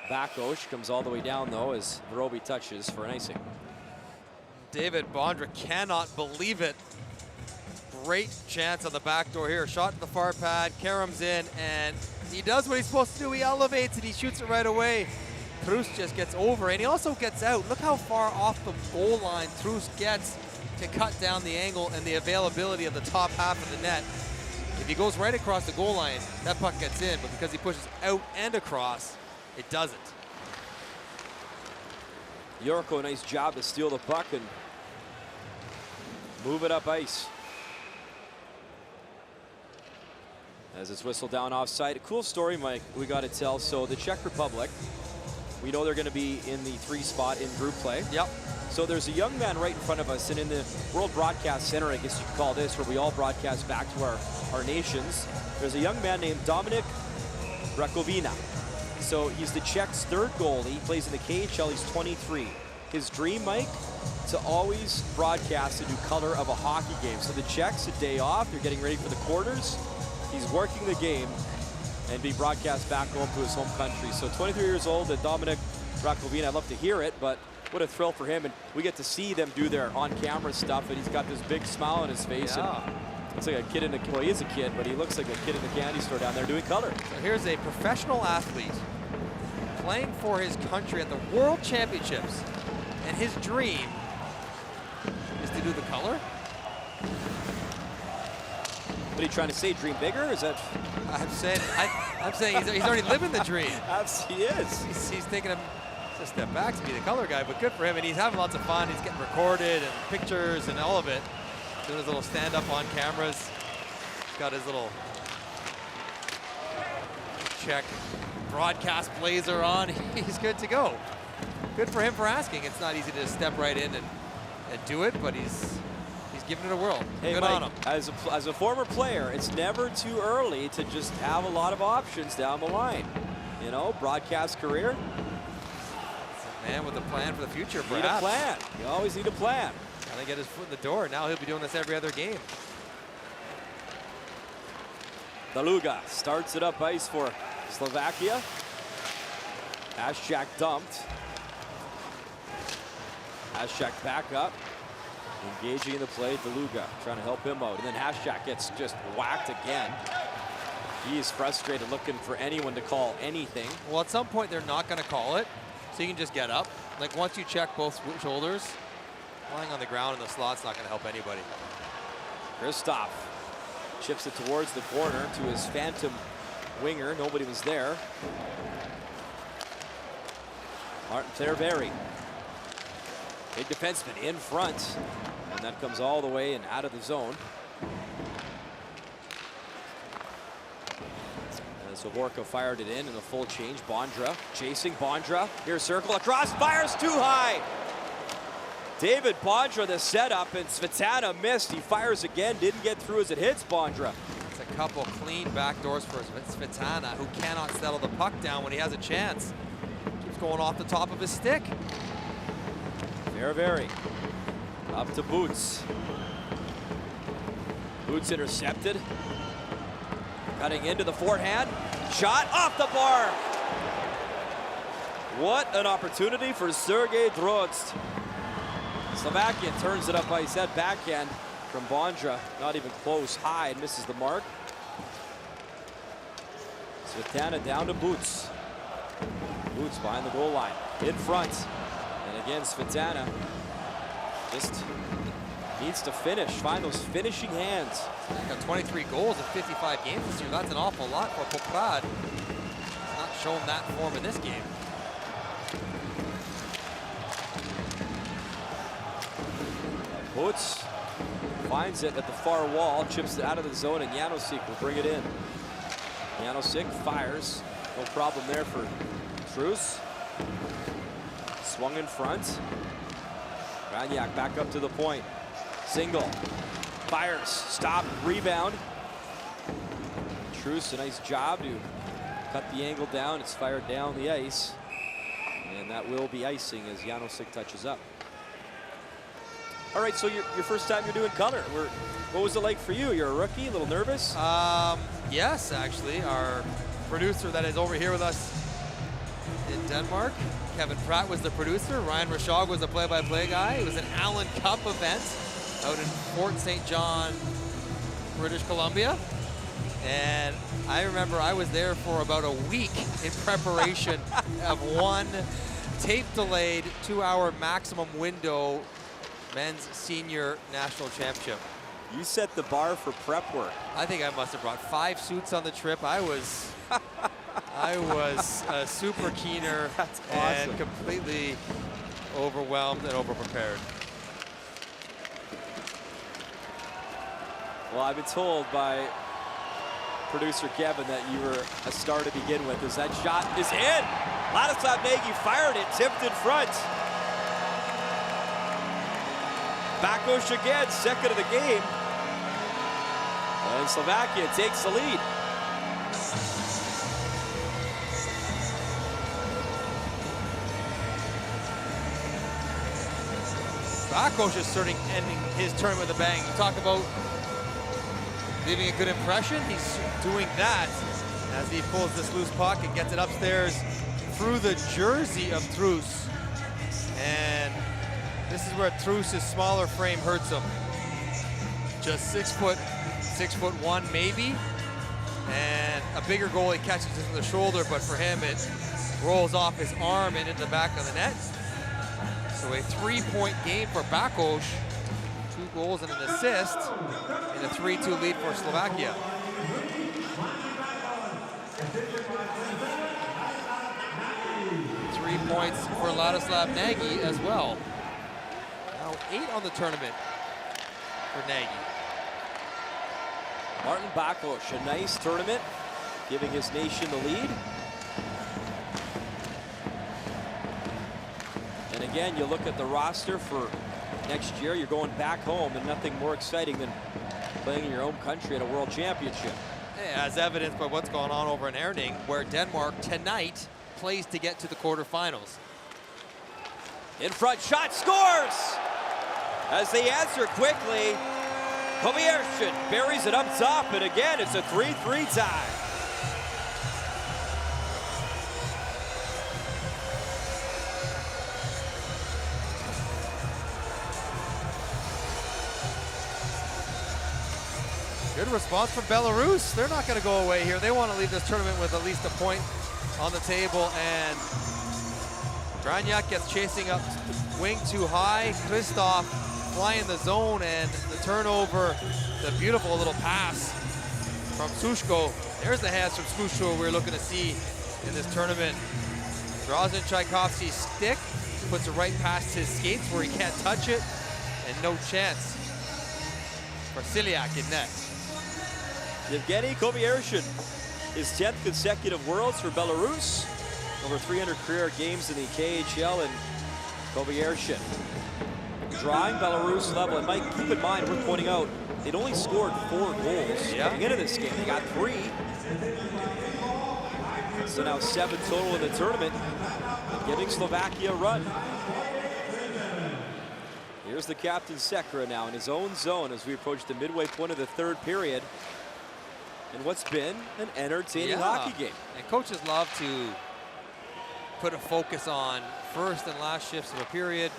Speaker 2: Bakosh, comes all the way down though as Verobi touches for an icing.
Speaker 3: David Bondra cannot believe it. Great chance on the back door here. Shot to the far pad, Karam's in, and he does what he's supposed to do. He elevates and he shoots it right away. Trus just gets over, and he also gets out. Look how far off the goal line Trus gets to cut down the angle and the availability of the top half of the net. If he goes right across the goal line, that puck gets in, but because he pushes out and across, it doesn't.
Speaker 2: Yorko, nice job to steal the puck and move it up ice. As it's whistled down offside. A cool story, Mike, we got to tell. So the Czech Republic, we know they're going to be in the 3 spot in group play.
Speaker 3: Yep.
Speaker 2: So there's a young man right in front of us, and in the World Broadcast Center, I guess you could call this, where we all broadcast back to our nations, there's a young man named Dominik Rakovina. So he's the Czechs' 3rd goalie. He plays in the KHL. He's 23. His dream, Mike, to always broadcast a new color of a hockey game. So the Czechs, a day off, they're getting ready for the quarters. He's working the game and be broadcast back home to his home country. So 23 years old, and Dominik Rakovina, I'd love to hear it, but what a thrill for him. And we get to see them do their on-camera stuff, and he's got this big smile on his face.
Speaker 3: Yeah.
Speaker 2: And looks like a kid in the, well, he is a kid, but he looks like a kid in the candy store down there doing color.
Speaker 3: So here's a professional athlete playing for his country at the World Championships, and his dream is to do the color.
Speaker 2: What are you trying to say? Dream bigger? Is that?
Speaker 3: I'm saying he's already living the dream.
Speaker 2: He is.
Speaker 3: He's taking a step back to be the color guy, but good for him. And he's having lots of fun. He's getting recorded and pictures and all of it. Doing his little stand-up on cameras. He's got his little Czech broadcast blazer on. He's good to go. Good for him for asking. It's not easy to just step right in and do it, but he's giving it a whirl.
Speaker 2: Hey,
Speaker 3: good
Speaker 2: Mike,
Speaker 3: on him.
Speaker 2: as a former player, it's never too early to just have a lot of options down the line. You know, broadcast career.
Speaker 3: It's a man with a plan for the future,
Speaker 2: Need
Speaker 3: perhaps.
Speaker 2: a plan. You always need a plan.
Speaker 3: Trying to get his foot in the door. Now he'll be doing this every other game.
Speaker 2: Daluga starts it up ice for Slovakia. Haščák dumped. Haščák back up. Engaging in the play, Daluga trying to help him out. And then Haščák gets just whacked again. He's frustrated, looking for anyone to call anything.
Speaker 3: Well, at some point, they're not going to call it, so you can just get up. Like, once you check both shoulders, lying on the ground in the slot's not going to help anybody.
Speaker 2: Kristoff chips it towards the corner to his phantom winger. Nobody was there. Martin Terveri, big defenseman in front, and that comes all the way and out of the zone. And Zaborka fired it in a full change. Bondra chasing Bondra. Here's circle across, fires too high. David Bondra the setup, and Smetana missed. He fires again, didn't get through as it hits Bondra.
Speaker 3: It's a couple clean back doors for Smetana, who cannot settle the puck down when he has a chance. Keeps going off the top of his stick.
Speaker 2: Terveri up to Boots. Boots intercepted. Cutting into the forehand. Shot off the bar. What an opportunity for Sergei Drozd. Slovakia turns it up ice. That backhand from Bondra, not even close. High and misses the mark. Smetana down to Boots. Boots behind the goal line. In front. And again, Smetana just needs to finish, find those finishing hands.
Speaker 3: He's got 23 goals in 55 games this year. That's an awful lot for Poprad. He's not shown that form in this game.
Speaker 2: Boots finds it at the far wall, chips it out of the zone, and Janosik will bring it in. Janosik fires. No problem there for Trus. Swung in front. Ranyak back up to the point. Single. Fires. Stop. Rebound. Trus, a nice job to cut the angle down. It's fired down the ice. And that will be icing as Janosik touches up. All right, so your first time you're doing color. What was it like for you? You're a rookie, a little nervous?
Speaker 3: Yes, actually. Our producer that is over here with us in Denmark, Kevin Pratt, was the producer. Ryan Rashog was the play-by-play guy. It was an Allen Cup event out in Fort St. John, British Columbia. And I remember I was there for about a week in preparation of one tape-delayed 2-hour maximum window men's senior national championship.
Speaker 2: You set the bar for prep work.
Speaker 3: I think I must have brought 5 suits on the trip. I was a super keener.
Speaker 2: That's
Speaker 3: and
Speaker 2: awesome.
Speaker 3: completely overwhelmed and overprepared.
Speaker 2: Well, I've been told by producer Kevin that you were a star to begin with, as that shot is in. Ladislav Nagy fired it, tipped in front. Bakos again, second of the game. And Slovakia takes the lead.
Speaker 3: Bakos is starting ending his tournament with a bang. You talk about leaving a good impression. He's doing that as he pulls this loose puck and gets it upstairs through the jersey of Truss. And this is where Truss's smaller frame hurts him. Just 6'1" maybe. And a bigger goalie catches it in the shoulder, but for him it rolls off his arm and into the back of the net. So a 3-point game for Bakos. 2 goals and an assist in a 3-2 lead for Slovakia. 3 points for Ladislav Nagy as well. Now 8 on the tournament for Nagy.
Speaker 2: Martin Bakos, a nice tournament, giving his nation the lead. And again, you look at the roster for next year, you're going back home, and nothing more exciting than playing in your own country at a world championship.
Speaker 3: Yeah, as evidenced by what's going on over in Herning, where Denmark tonight plays to get to the quarterfinals.
Speaker 2: In front, shot, scores! As they answer quickly, Komiershin buries it up top, and again, it's a 3-3 tie.
Speaker 3: Good response from Belarus. They're not going to go away here. They want to leave this tournament with at least a point on the table, and Granyak gets chasing up wing too high. Christoph flying the zone, and the turnover, the beautiful little pass from Sushko. There's the hands from Sushko we're looking to see in this tournament. Draws in Tchaikovsky's stick, puts it right past his skates where he can't touch it, and no chance for Ciliak in net.
Speaker 2: Yevgeny Komiershin, his 10th consecutive Worlds for Belarus. Over 300 career games in the KHL, and Komiershin drawing Belarus level. And Mike, keep in mind, we're pointing out, they'd only scored 4 goals coming into this game. They got 3. So now 7 total in the tournament, giving Slovakia a run. Here's the captain Sekera now in his own zone as we approach the midway point of the 3rd period. And what's been an entertaining hockey game.
Speaker 3: And coaches love to put a focus on first and last shifts of a period.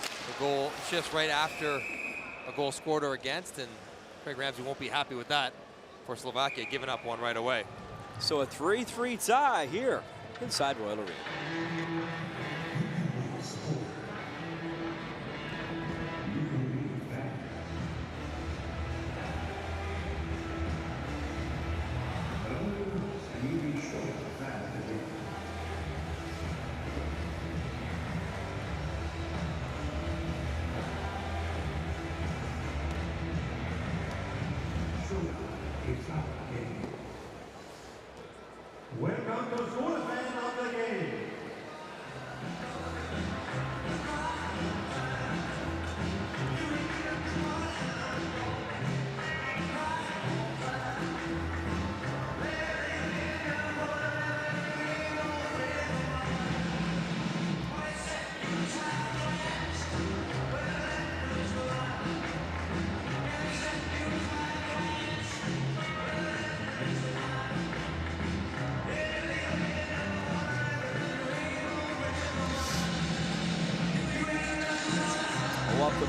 Speaker 3: The goal shifts right after a goal scored or against, and Craig Ramsey won't be happy with that for Slovakia, giving up one right away.
Speaker 2: So a 3-3 tie here inside Royal Arena.
Speaker 1: Welcome to School Fan of the Game.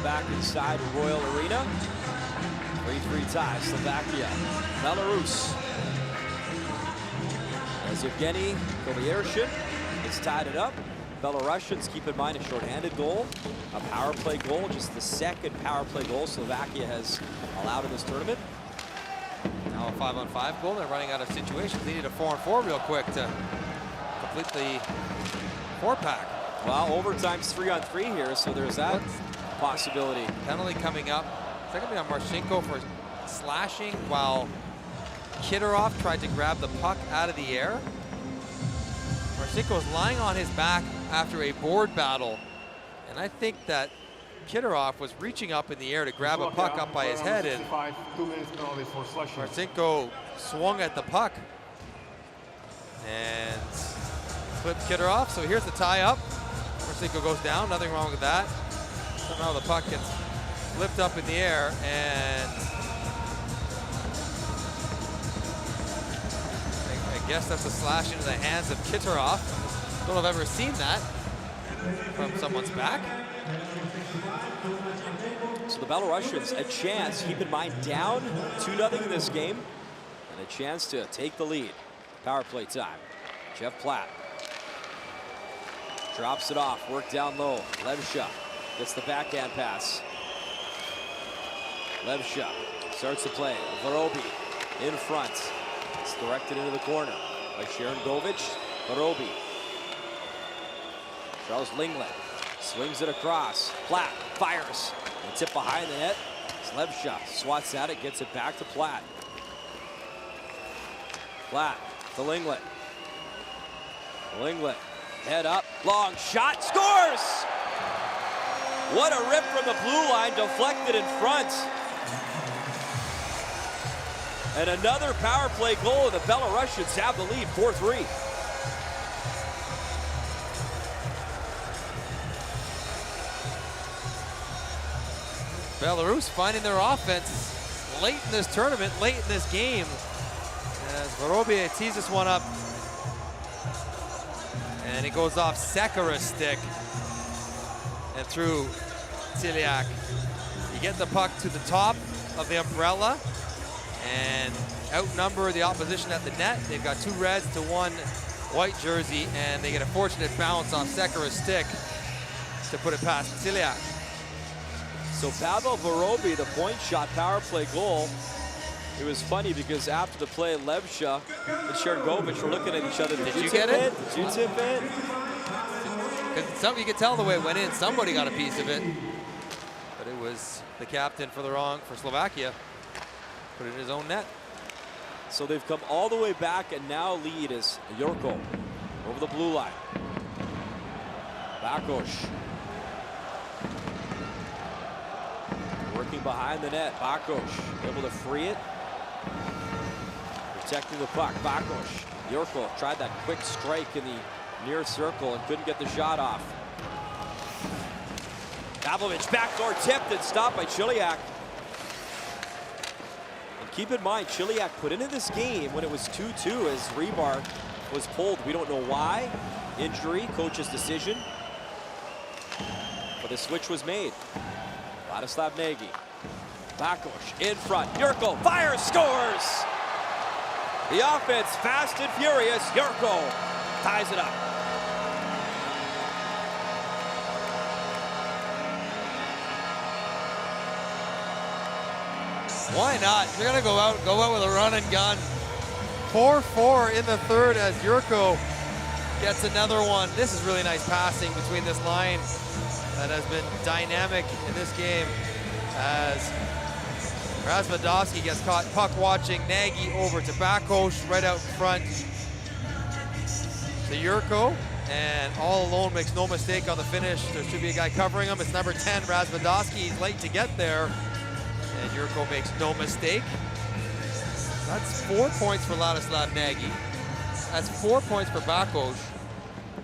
Speaker 2: back inside Royal Arena. 3-3 tie, Slovakia, Belarus. As Evgeny Kovalyashin has tied it up. Belarusians, keep in mind, a shorthanded goal, a power play goal, just the second power play goal Slovakia has allowed in this tournament.
Speaker 3: Now a 5-on-5 goal. They're running out of situations. They need a 4-on-4 real quick to complete the 4-pack.
Speaker 2: Well, overtime's 3-on-3 here, so there's that possibility.
Speaker 3: Penalty coming up. Is that going to be on Marchenko for slashing while Kitterov tried to grab the puck out of the air? Marchenko is lying on his back after a board battle, and I think that Kitterov was reaching up in the air to grab a puck up by his head, and
Speaker 5: 2 minutes penalty for slashing.
Speaker 3: Marchenko swung at the puck and flipped Kitterov. So here's the tie-up. Marchenko goes down, nothing wrong with that. Somehow the puck gets flipped up in the air, and I guess that's a slash into the hands of Kitterov. Don't know if I've ever seen that from someone's back.
Speaker 2: So the Belarusians, a chance, keep in mind, down 2-0 in this game, and a chance to take the lead. Power play time. Jeff Platt drops it off, work down low. Levsha gets the backhand pass. Levsha starts the play. Vorobi in front. It's directed into the corner by Sharon Govich. Vorobi. Charles Linglet swings it across. Platt fires. A tip behind the net. Levsha swats at it, gets it back to Platt. Platt to Linglet. Linglet, head up, long shot, scores! What a rip from the blue line, deflected in front. And another power play goal, and the Belarusians have the lead, 4-3.
Speaker 3: Belarus finding their offense late in this tournament, late in this game. As Vorobie tees this one up. And it goes off Sekera's stick and through Tiliak. You get the puck to the top of the umbrella and outnumber the opposition at the net. They've got 2 reds to 1 white jersey, and they get a fortunate bounce off Sekera's stick to put it past Tiliak.
Speaker 2: So Pavel Vorobie, the point shot power play goal. It was funny because after the play, Levsha and Sharon Govich were looking at each other.
Speaker 3: Did you get it?
Speaker 2: Did you tip it?
Speaker 3: You could tell the way it went in. Somebody got a piece of it. But it was the captain for Slovakia. Put it in his own net.
Speaker 2: So they've come all the way back and now lead is Yorko over the blue line. Bakos. Working behind the net. Bakos able to free it. Protecting the puck. Bakos. Yorko tried that quick strike in the near circle and couldn't get the shot off. Pavlovich backdoor tipped and stopped by Chiliak. And keep in mind, Chiliak put into this game when it was 2-2 as Rebar was pulled. We don't know why. Injury, coach's decision. But the switch was made. Vladislav Nagy. Bakos in front. Yurko fires, scores! The offense fast and furious. Yurko ties it up.
Speaker 3: Why not? They're gonna go out with a run and gun. 4-4 in the third as Yurko gets another one. This is really nice passing between this line that has been dynamic in this game as Razvadovsky gets caught puck watching. Nagy over to Bakos right out in front to Yurko, and all alone makes no mistake on the finish. There should be a guy covering him. It's number 10, Razvadovsky. He's late to get there, and Yurko makes no mistake. That's 4 points for Ladislav Nagy. That's 4 points for Bakos.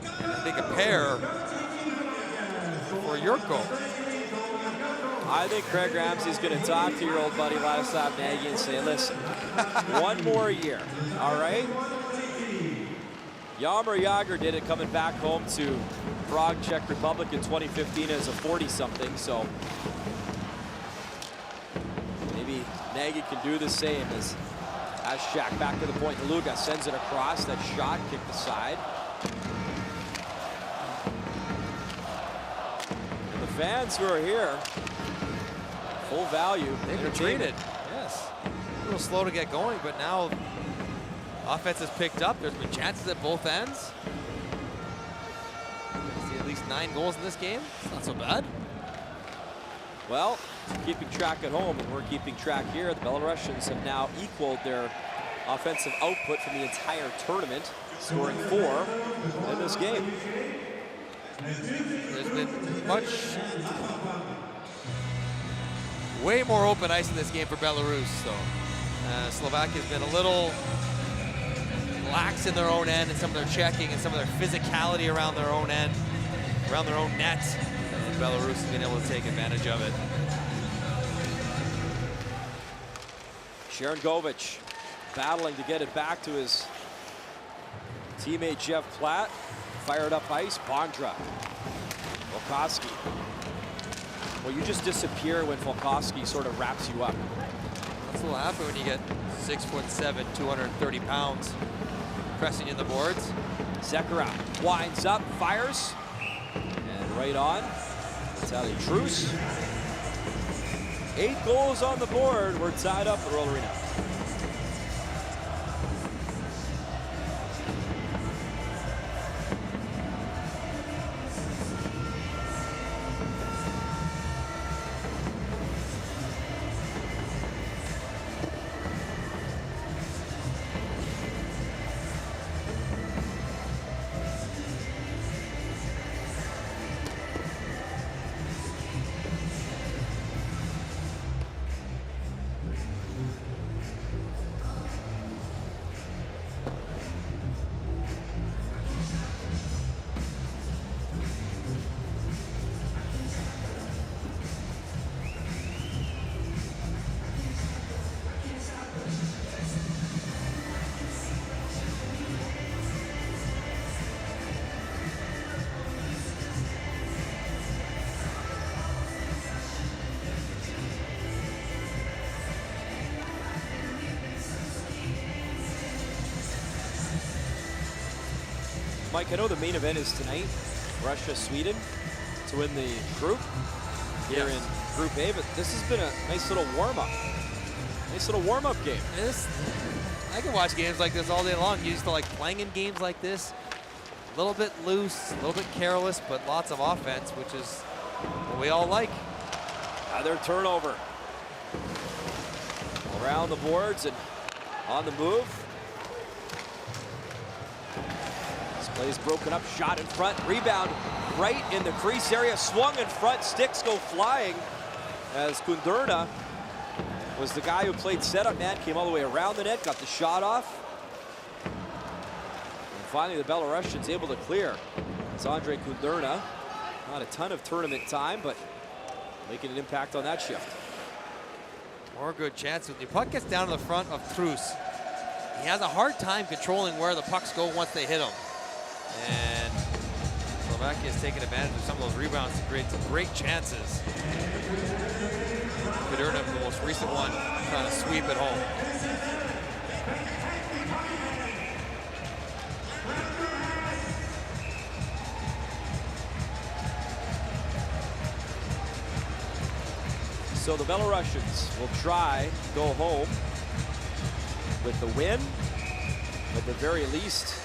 Speaker 3: And I think a pair for Yurko.
Speaker 2: I think Craig Ramsey's going to talk to your old buddy Ladislav Nagy and say, listen, one more year, all right? Jaromir Jagr did it coming back home to Prague, Czech Republic in 2015 as a 40-something, so Nagy can do the same as Shaq back to the point. Luga sends it across. That shot kicked aside. And the fans who are here, full value.
Speaker 3: They've retreated. Yes. A little slow to get going, but now offense has picked up. There's been chances at both ends. See at least 9 goals in this game. It's not so bad.
Speaker 2: Well, keeping track at home, and we're keeping track here. The Belarusians have now equaled their offensive output from the entire tournament, scoring 4 in this game.
Speaker 3: There's been way more open ice in this game for Belarus. So Slovakia's been a little lax in their own end and some of their checking and some of their physicality around their own end, around their own net. And Belarus has been able to take advantage of it.
Speaker 2: Sharangovich battling to get it back to his teammate Jeff Platt. Fired up ice, Bondra. Volkowski. Well, you just disappear when Volkowski sort of wraps you up.
Speaker 3: That's what will happen when you get 6'7", 230 pounds pressing in the boards.
Speaker 2: Zekera winds up, fires, and right on. Vitaly Truce. 8 goals on the board. We're tied up at Royal Arena. Mike, I know the main event is tonight, Russia-Sweden, to win the group here in Group A, but this has been a nice little warm-up. Nice little warm-up game.
Speaker 3: I can watch games like this all day long. You used to like playing in games like this. A little bit loose, a little bit careless, but lots of offense, which is what we all like.
Speaker 2: Another turnover. Around the boards and on the move. Plays broken up, shot in front, rebound right in the crease area, swung in front, sticks go flying as Kundurna was the guy who played setup man, came all the way around the net, got the shot off. And finally the Belarusians able to clear. It's Andre Kundurna. Not a ton of tournament time, but making an impact on that shift.
Speaker 3: More good chances. When the puck gets down to the front of Truce, he has a hard time controlling where the pucks go once they hit him. And Slovakia has taken advantage of some of those rebounds to create some great chances. Kudurna, the most recent one, trying to sweep it home.
Speaker 2: So the Belarusians will try to go home with the win, at the very least.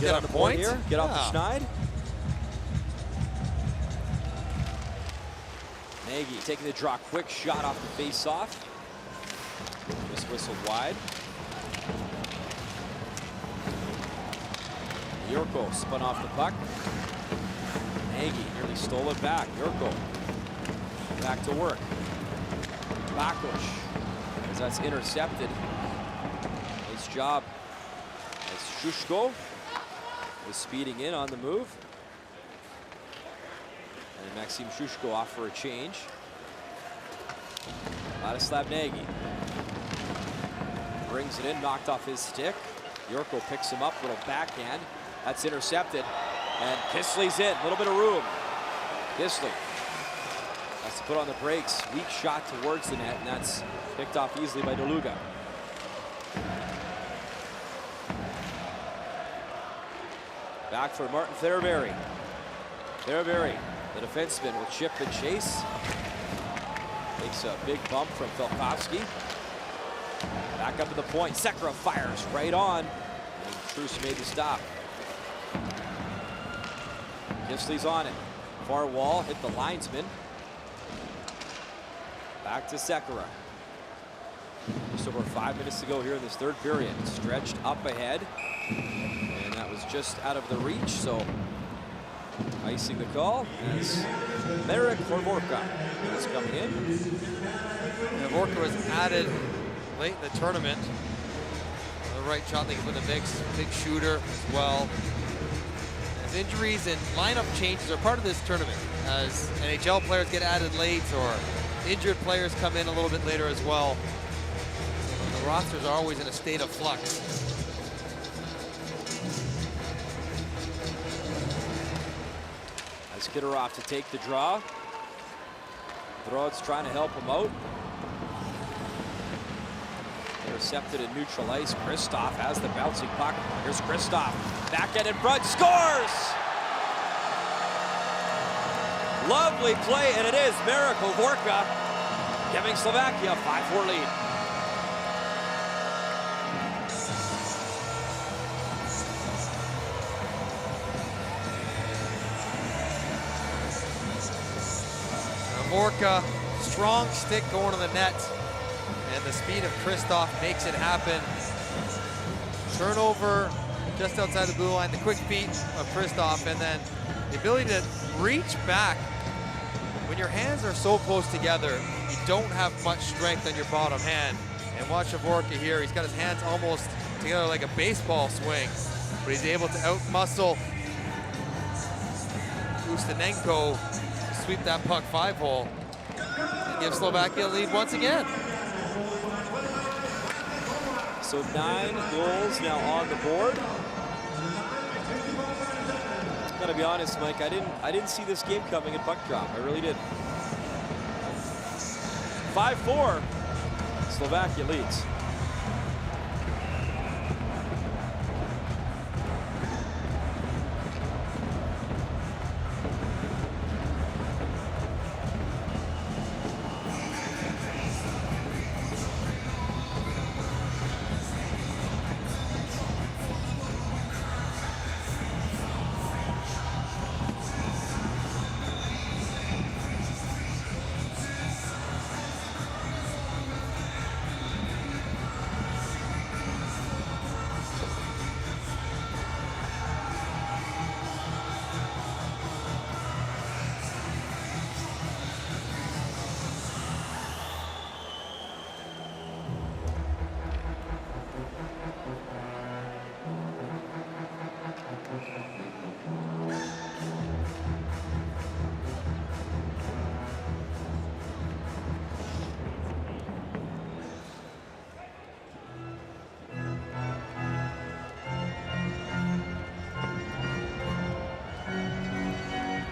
Speaker 2: Get on the point here, get off the schneid. Nagy taking the draw, quick shot off the face-off. Just whistled wide. Yurko spun off the puck. Nagy nearly stole it back. Yurko back to work. Bakush, as that's intercepted. Nice job as Shushko was speeding in on the move. And Maxim Shushko off for a change. Ladislav Nagy brings it in, knocked off his stick. Yurko picks him up, little backhand. That's intercepted. And Kisley's in, a little bit of room. Kisley has Has to put on the brakes. Weak shot towards the net, and that's picked off easily by DeLuga. Back for Martin Theraberry. Theraberry, the defenseman, will chip and chase. Takes a big bump from Felkovsky. Back up to the point. Sekera fires right on. And Truce made the stop. Gifsley's on it. Far wall, hit the linesman. Back to Sekera. Just over 5 minutes to go here in this third period. Stretched up ahead. And that was just out of the reach, so icing the call as Marek Hovorka is coming in.
Speaker 3: Hovorka was added late in the tournament. The right shot, they can put the mix. Big shooter as well. As injuries and lineup changes are part of this tournament, as NHL players get added late or injured players come in a little bit later as well. The rosters are always in a state of flux.
Speaker 2: Skitteroff to take the draw. Throd's trying to help him out. Intercepted in neutral ice. Kristoff has the bouncing puck. Here's Kristoff. Back end in front. Scores! Lovely play, and it is Marek Hovorka giving Slovakia a 5-4 lead.
Speaker 3: Hovorka, strong stick going to the net, and the speed of Kristoff makes it happen. Turnover just outside the blue line, the quick feet of Kristoff, and then the ability to reach back. When your hands are so close together, you don't have much strength on your bottom hand. And watch Hovorka here, he's got his hands almost together like a baseball swing, but he's able to out-muscle Ustanenko, sweep that puck 5-hole, and give Slovakia a lead once again.
Speaker 2: So 9 goals now on the board. Gotta be honest, Mike, I didn't see this game coming in puck drop. I really did. 5-4. Slovakia leads.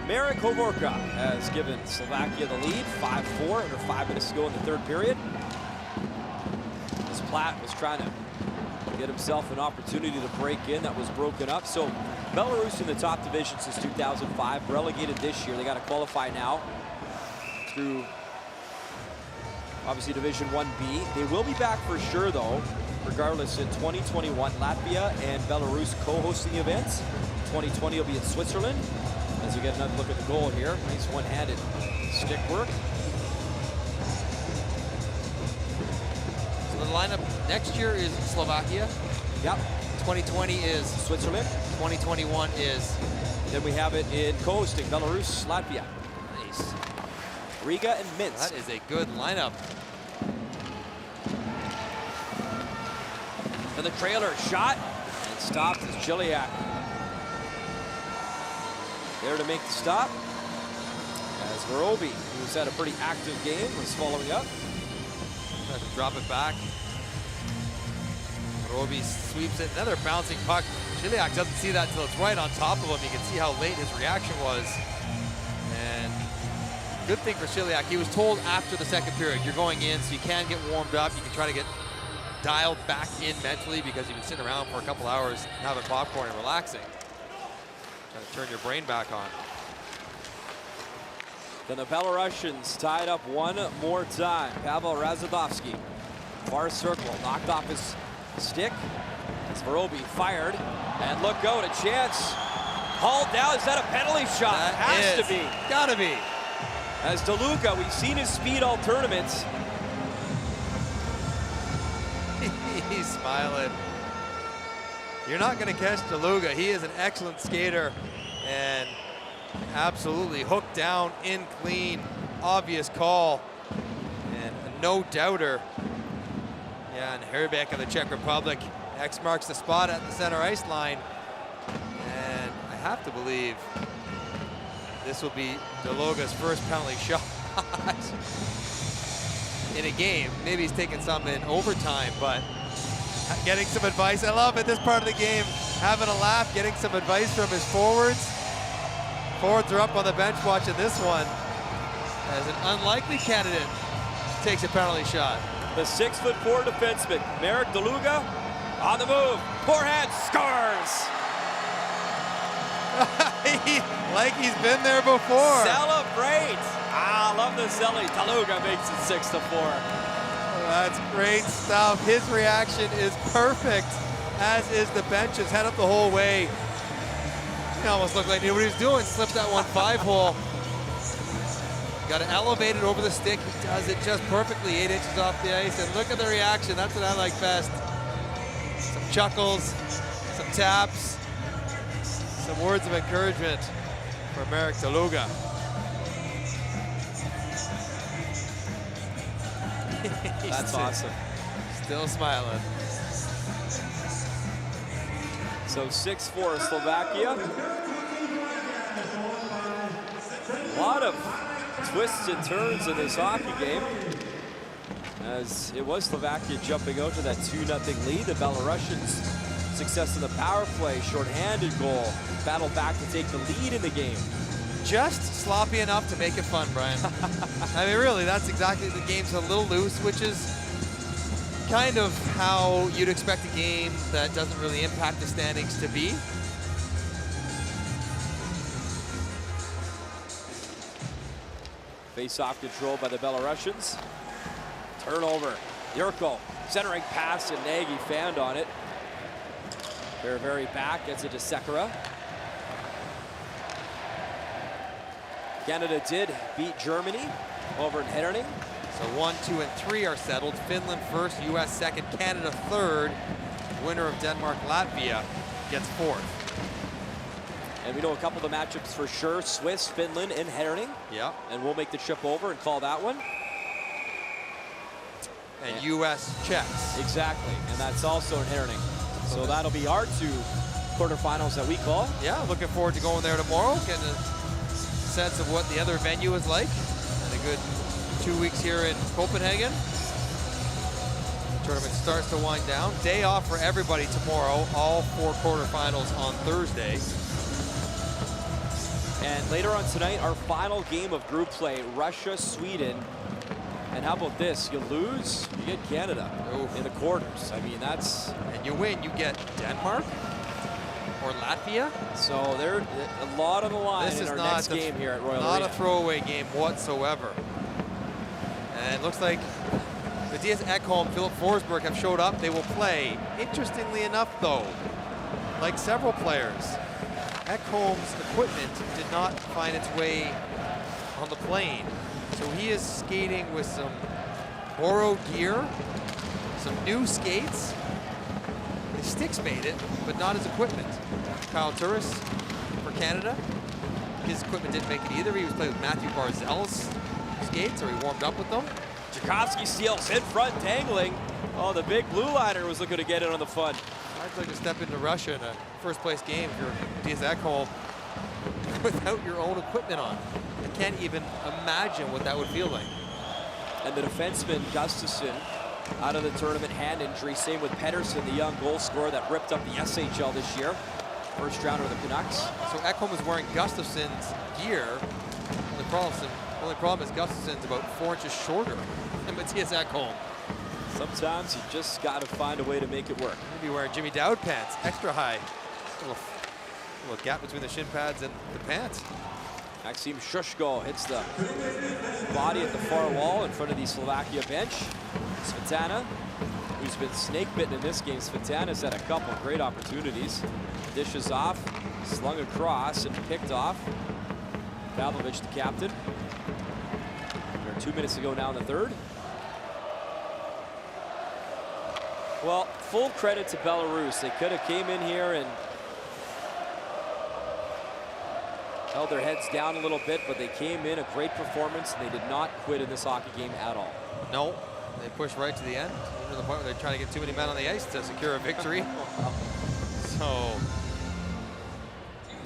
Speaker 2: Marek Hovorka has given Slovakia the lead, 5-4, under 5 minutes to go in the third period. As Platt was trying to get himself an opportunity to break in, that was broken up. So Belarus in the top division since 2005, relegated this year. They got to qualify now through, obviously, Division 1B. They will be back for sure, though, regardless, in 2021. Latvia and Belarus co-hosting events. 2020 will be in Switzerland. As we get another look at the goal here. Nice one-handed stick work.
Speaker 3: So the lineup next year is Slovakia.
Speaker 2: Yep.
Speaker 3: 2020 is
Speaker 2: Switzerland.
Speaker 3: 2021 is...
Speaker 2: Then we have it in co-hosting Belarus, Latvia.
Speaker 3: Nice.
Speaker 2: Riga and Minsk.
Speaker 3: That is a good lineup.
Speaker 2: And the trailer shot and stopped as Chiliak there to make the stop. As Verobi, who's had a pretty active game, was following up.
Speaker 3: Tries to drop it back. Verobi sweeps it. Another bouncing puck. Chiliak doesn't see that until it's right on top of him. You can see how late his reaction was. And good thing for Ciliak, he was told after the second period, you're going in so you can get warmed up. You can try to get dialed back in mentally because you've been sitting around for a couple hours having popcorn and relaxing. Trying to turn your brain back on.
Speaker 2: Then the Belarusians tied up one more time. Pavel Razadovsky, far circle, knocked off his stick. Svarobi fired, and look out, a chance. Hauled down, is that a penalty shot?
Speaker 3: That
Speaker 2: has to be.
Speaker 3: Gotta be.
Speaker 2: As DeLuca, we've seen his speed all tournaments.
Speaker 3: He's smiling. You're not gonna catch DeLuca. He is an excellent skater and absolutely hooked down, in clean, obvious call, and a no doubter. Yeah, and Herbeck of the Czech Republic. X marks the spot at the center ice line. And I have to believe this will be DeLuca's first penalty shot in a game. Maybe he's taking some in overtime, but getting some advice. I love it, this part of the game, having a laugh, getting some advice from his forwards. Forwards are up on the bench watching this one as an unlikely candidate takes a penalty shot.
Speaker 2: The 6'4" defenseman, Marek DeLuca, on the move, forehand, scores!
Speaker 3: Like he's been there before.
Speaker 2: Celebrate! I love the celly. DeLuca makes it 6-4.
Speaker 3: That's great stuff. His reaction is perfect, as is the bench's. Head up the whole way. He almost looked like he knew what he was doing. Slipped that one 5-hole. Got to elevate it over the stick. He does it just perfectly, 8 inches off the ice. And look at the reaction. That's what I like best. Some chuckles, some taps, some words of encouragement for Marek DeLuca.
Speaker 2: That's awesome.
Speaker 3: Still smiling.
Speaker 2: So 6-4 Slovakia. A lot of twists and turns in this hockey game, as it was Slovakia jumping out to that 2-0 lead. The Belarusians' success in the power play, shorthanded goal, battled back to take the lead in the game.
Speaker 3: Just sloppy enough to make it fun, Brian. I mean, really, that's exactly, the game's a little loose, which is kind of how you'd expect a game that doesn't really impact the standings to be.
Speaker 2: Face-off control by the Belarusians. Turnover. Yurko, centering pass, and Nagy fanned on it. They're very back, gets it to Sekera. Canada did beat Germany over in Herning.
Speaker 3: So 1, 2, and 3 are settled. Finland first, US second, Canada third. Winner of Denmark, Latvia gets fourth.
Speaker 2: And we know a couple of the matchups for sure. Swiss, Finland, and Herning.
Speaker 3: Yeah.
Speaker 2: And we'll make the trip over and call that one.
Speaker 3: And US Czechs.
Speaker 2: Exactly, and that's also in Herning. So that'll be our 2 quarterfinals that we call.
Speaker 3: Yeah, looking forward to going there tomorrow, getting a sense of what the other venue is like. And a good 2 weeks here in Copenhagen. The tournament starts to wind down. Day off for everybody tomorrow. All 4 quarterfinals on Thursday.
Speaker 2: And later on tonight, our final game of group play, Russia, Sweden. And how about this? You lose, you get Canada in the quarters. I mean, that's...
Speaker 3: And you win, you get Denmark or Latvia.
Speaker 2: So they're a lot on the line in our next game here at Royal Arena.
Speaker 3: Not a throwaway game whatsoever. And it looks like Mattias Ekholm, Philip Forsberg have showed up. They will play. Interestingly enough, though, like several players, Ekholm's equipment did not find its way on the plane. So he is skating with some borrowed gear, some new skates. The sticks made it, but not his equipment. Kyle Turris for Canada. His equipment didn't make it either. He was playing with Matthew Barzell's skates, or he warmed up with them.
Speaker 2: Tchaikovsky steals in front, dangling. Oh, the big blue liner was looking to get in on the fun.
Speaker 3: I'd like to step into Russia in a first place game if you're Mattias Ekholm without your own equipment on. I can't even imagine what that would feel like.
Speaker 2: And the defenseman, Gustafsson, out of the tournament, hand injury. Same with Pettersson, the young goal scorer that ripped up the SHL this year. First rounder of the Canucks.
Speaker 3: So Ekholm is wearing Gustafsson's gear. The problem is The only problem is Gustafson's about 4 inches shorter than Matthias Ekholm.
Speaker 2: Sometimes you just got to find a way to make it work.
Speaker 3: Maybe wearing Jimmy Dowd pants, extra high. Little gap between the shin pads and the pants.
Speaker 2: Maxim Shushko hits the body at the far wall in front of the Slovakia bench. Smetana, who's been snake bitten in this game. Smetana's had a couple great opportunities. Dishes off, slung across, and picked off. Pavlovich, the captain. There are 2 minutes to go now in the third. Well, full credit to Belarus. They could have came in here and held their heads down a little bit, but they came in a great performance, and they did not quit in this hockey game at all.
Speaker 3: No, they pushed right to the end, even to the point where they're trying to get too many men on the ice to secure a victory. So,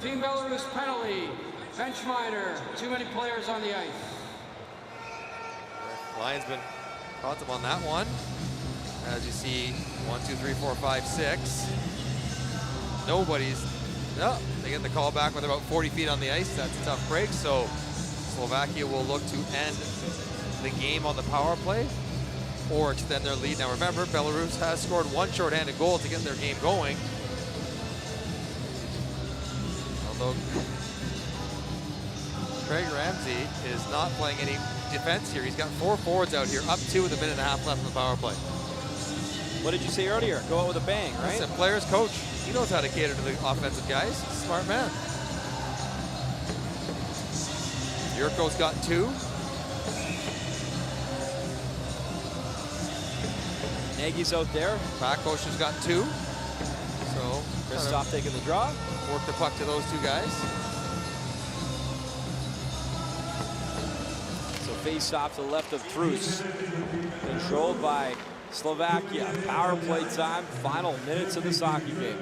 Speaker 4: Team Belarus penalty. Bench minor. Too many players on the ice.
Speaker 3: linesman caught them on that one. As you see, 1, 2, 3, 4, 5, 6. Nobody's, no, they get the call back with about 40 feet on the ice. That's a tough break, so Slovakia will look to end the game on the power play or extend their lead. Now remember, Belarus has scored one shorthanded goal to get their game going. Although Craig Ramsey is not playing any defense here. He's got 4 forwards out here, up 2 with a minute and a half left in the power play.
Speaker 2: What did you say earlier? Go out with a bang, right?
Speaker 3: Listen, player's coach. He knows how to cater to the offensive guys. He's a smart man. Yurko's got 2.
Speaker 2: Nagy's out there.
Speaker 3: Bakos has got 2. So
Speaker 2: Christoph taking the draw.
Speaker 3: Work the puck to those 2 guys.
Speaker 2: So face off to the left of Truce. Controlled by Slovakia. Power play time. Final minutes of this hockey game.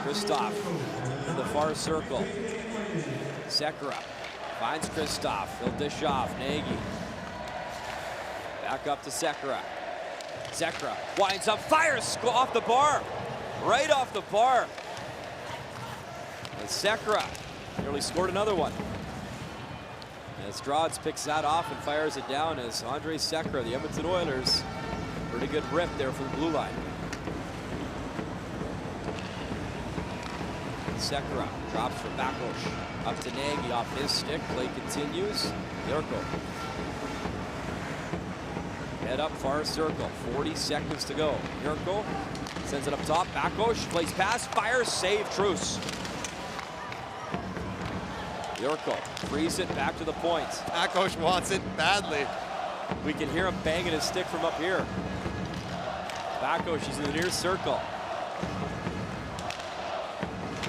Speaker 2: Christoph in the far circle. Sekera finds Christoph. He'll dish off. Nagy. Back up to Sekera. Sekera winds up, fires off the bar. Right off the bar. And Sekera nearly scored another one. As Drads picks that off and fires it down as Andrei Sekera, the Edmonton Oilers. Pretty good rip there from the blue line. Sekera drops for Bakos. Up to Nagy off his stick. Play continues. Yurko. Head up, far circle. 40 seconds to go. Yurko sends it up top. Bakos plays pass, fires, save, Truce. Yurko frees it back to the point.
Speaker 3: Bakos wants it badly.
Speaker 2: We can hear him banging his stick from up here. Bakos, he's in the near circle.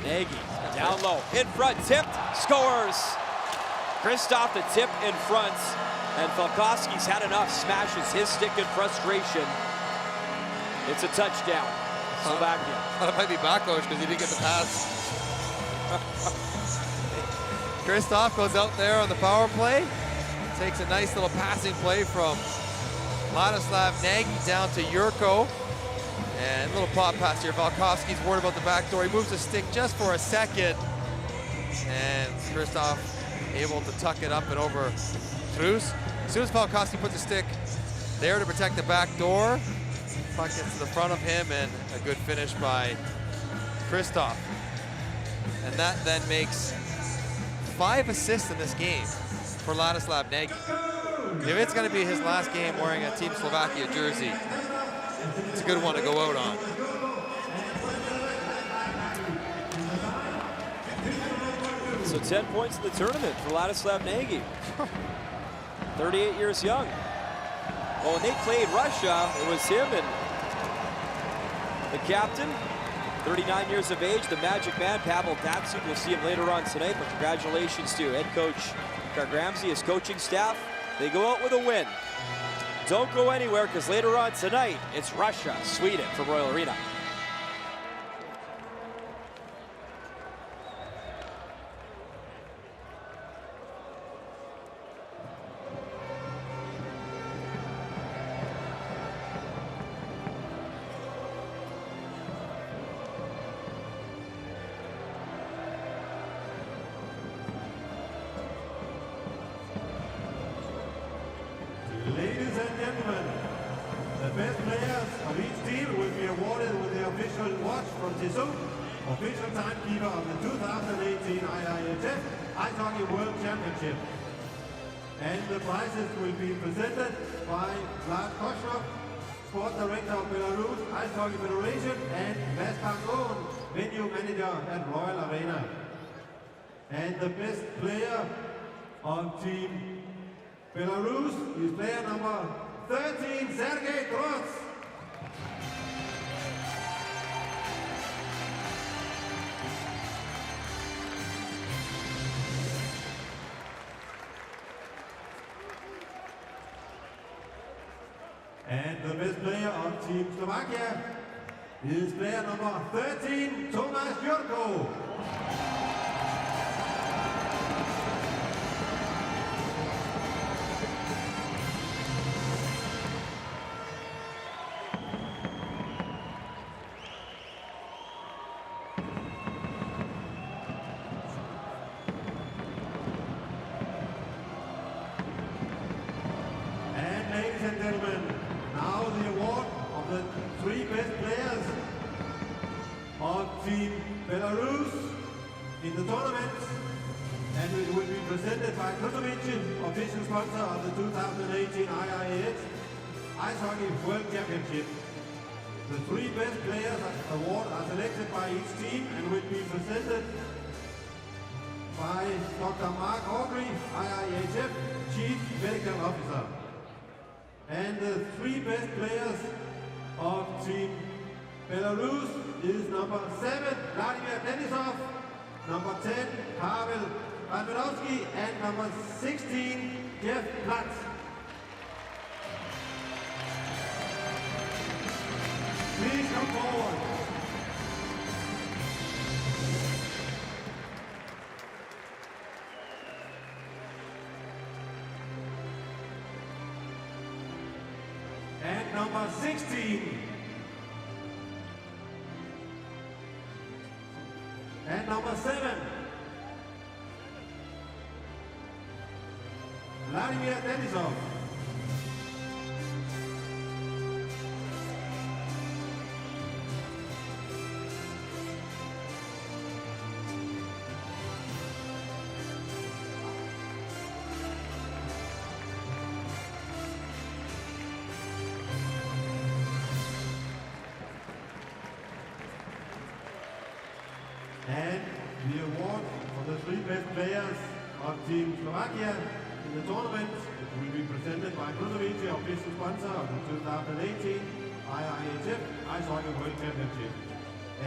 Speaker 2: Nagy down low, in front, tipped, scores. Christoph the tip in front, and Falkowski's had enough, smashes his stick in frustration. It's a touchdown, Slovakia.
Speaker 3: Thought it might be Bakos because he didn't get the pass. Christoph goes out there on the power play, takes a nice little passing play from Ladislav Nagy down to Yurko. And a little pop pass here. Valkovsky's worried about the back door. He moves the stick just for a second. And Christoph able to tuck it up and over Truce. As soon as Valkovsky puts the stick there to protect the back door, puck gets to the front of him, and a good finish by Christoph. And that then makes 5 assists in this game for Ladislav Nagy. If it's going to be his last game wearing a Team Slovakia jersey, it's a good one to go out on.
Speaker 2: So 10 points in the tournament for Ladislav Nagy. 38 years young. Well, when they played Russia, it was him and the captain, 39 years of age, the magic man, Pavel Datsyuk. We'll see him later on tonight, but congratulations to head coach Craig Ramsey, his coaching staff. They go out with a win. Don't go anywhere, because later on tonight, it's Russia, Sweden from Royal Arena.
Speaker 1: best players of each team will be awarded with the official watch from Tissot, official timekeeper of the 2018 IIHF Ice Hockey World Championship. And the prizes will be presented by Vlad Koshrov, Sport Director of Belarus Ice Hockey Federation, and Vaspangon, Venue Manager at Royal Arena. And the best player of Team Belarus is player number 13, Sergei Trots. And the best player of Team Slovakia is player number 13, Tomas Jurko. And ladies and gentlemen, now the award of the 3 best players of Team Belarus in the tournament, and it will be presented by Krutovic, official sponsor of the 2018 IIHF Ice Hockey World Championship. The 3 best players award are selected by each team and will be presented by Dr. Mark Aubrey, IIHF Chief Medical Officer. And the 3 best players of Team Belarus is number 7, Vladimir Denisov, number 10, Pavel Radvanovsky, and number 16, Jeff Platz. Please come forward. And number 16. And number 7. Vladimir Denisov. And the award for the 3 best players of Team Slovakia in the tournament will be presented by Krutovic, official sponsor of the 2018 IIHF Ice Hockey World Championship.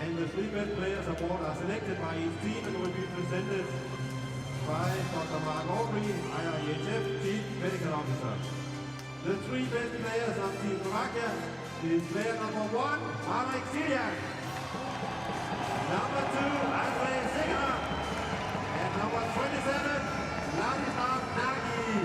Speaker 1: And the 3 best players award are selected by each team and will be presented by Dr. Mark Aubrey, IIHF Chief Medical Officer. The 3 best players of Team Slovakia is player number 1, Marek Siliak. Number 2, Andrei Signer. And number 27, Ladislav Nagy.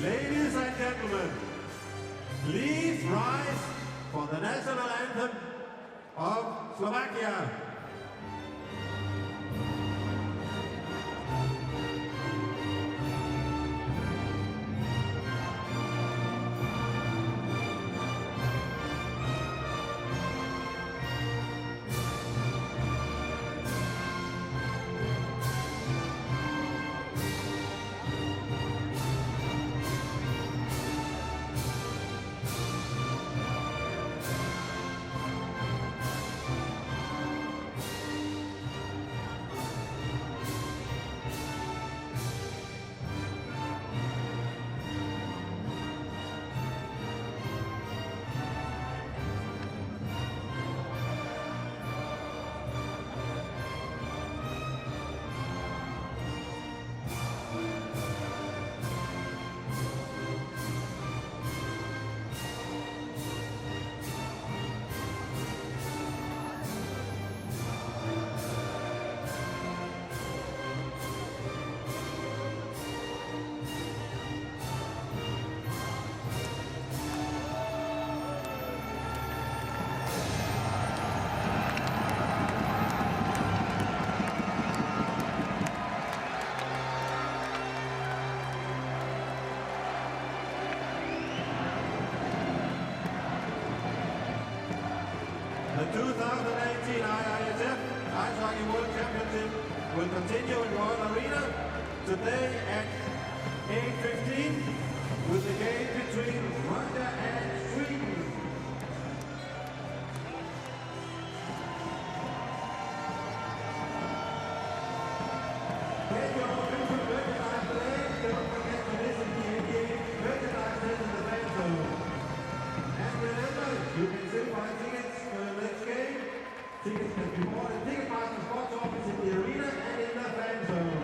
Speaker 1: Ladies and gentlemen, please rise for the national anthem of Slovakia. The 2018 IIHF Ice Hockey World Championship will continue in Royal Arena today at 8:15 with the game between Russia and Sweden. Get your official merchandise today. Don't forget to visit the NBA merchandise stand in the fan zone. And remember, you can still buy tickets for the next game. Tickets can be bought at Ticketmaster's box office in the arena and in the fan zone.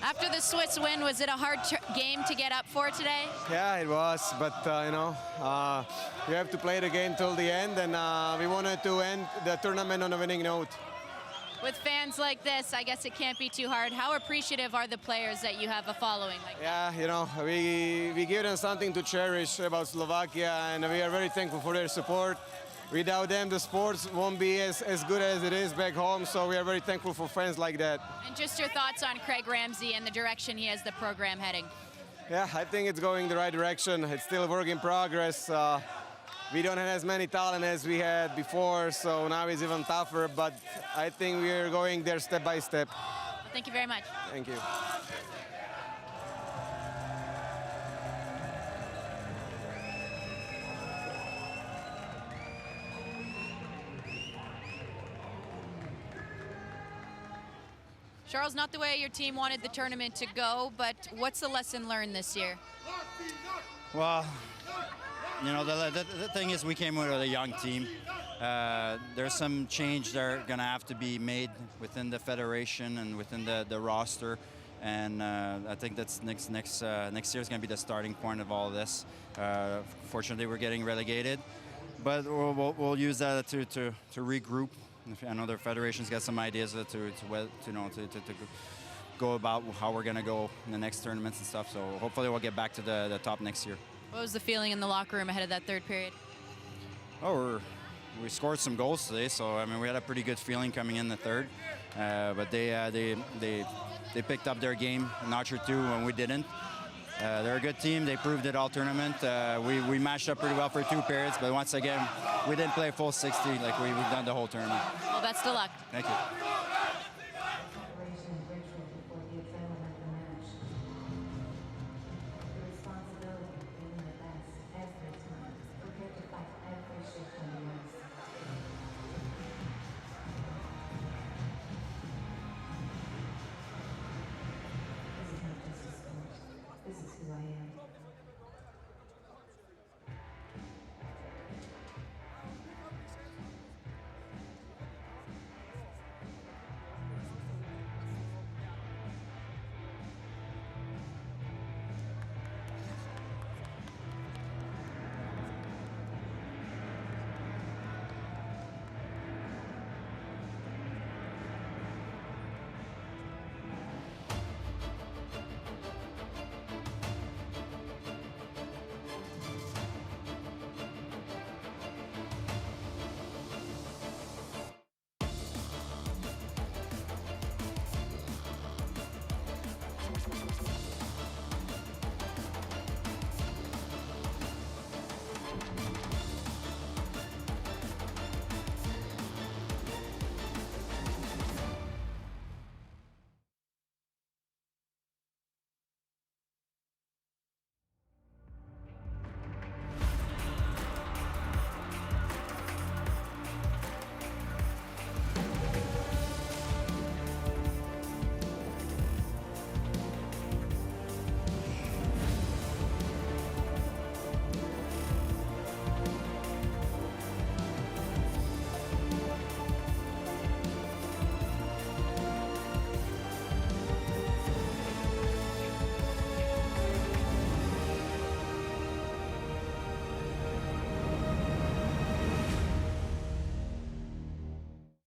Speaker 7: After the Swiss win, was it a hard game to get up for today?
Speaker 8: Yeah, it was, but we have to play the game till the end, and we wanted to end the tournament on a winning note.
Speaker 7: With fans like this, I guess it can't be too hard. How appreciative are the players that you have a following like that?
Speaker 8: Yeah, we give them something to cherish about Slovakia, and we are very thankful for their support. Without them, the sports won't be as good as it is back home, so we are very thankful for friends like that.
Speaker 7: And just your thoughts on Craig Ramsey and the direction he has the program heading?
Speaker 8: Yeah, I think it's going the right direction. It's still a work in progress. We don't have as many talent as we had before, so now it's even tougher, but I think we are going there step by step.
Speaker 7: Well, thank you very much.
Speaker 8: Thank you.
Speaker 7: Charles, not the way your team wanted the tournament to go, but what's the lesson learned this year?
Speaker 9: Well, the thing is we came with a young team. There's some change that are going to have to be made within the federation and within the roster. And I think that's next year is going to be the starting point of all of this. Fortunately, we're getting relegated, but we'll use that to regroup. I know the federation's got some ideas to go about how we're going to go in the next tournaments and stuff. So hopefully we'll get back to the top next year.
Speaker 7: What was the feeling in the locker room ahead of that third period?
Speaker 9: Oh, we scored some goals today, so I mean we had a pretty good feeling coming in the third. But they picked up their game a notch or two when we didn't. They're a good team. They proved it all tournament. We matched up pretty well for 2 periods, but once again, we didn't play full 60 like we've done the whole tournament.
Speaker 7: Well, best of luck.
Speaker 9: Thank you.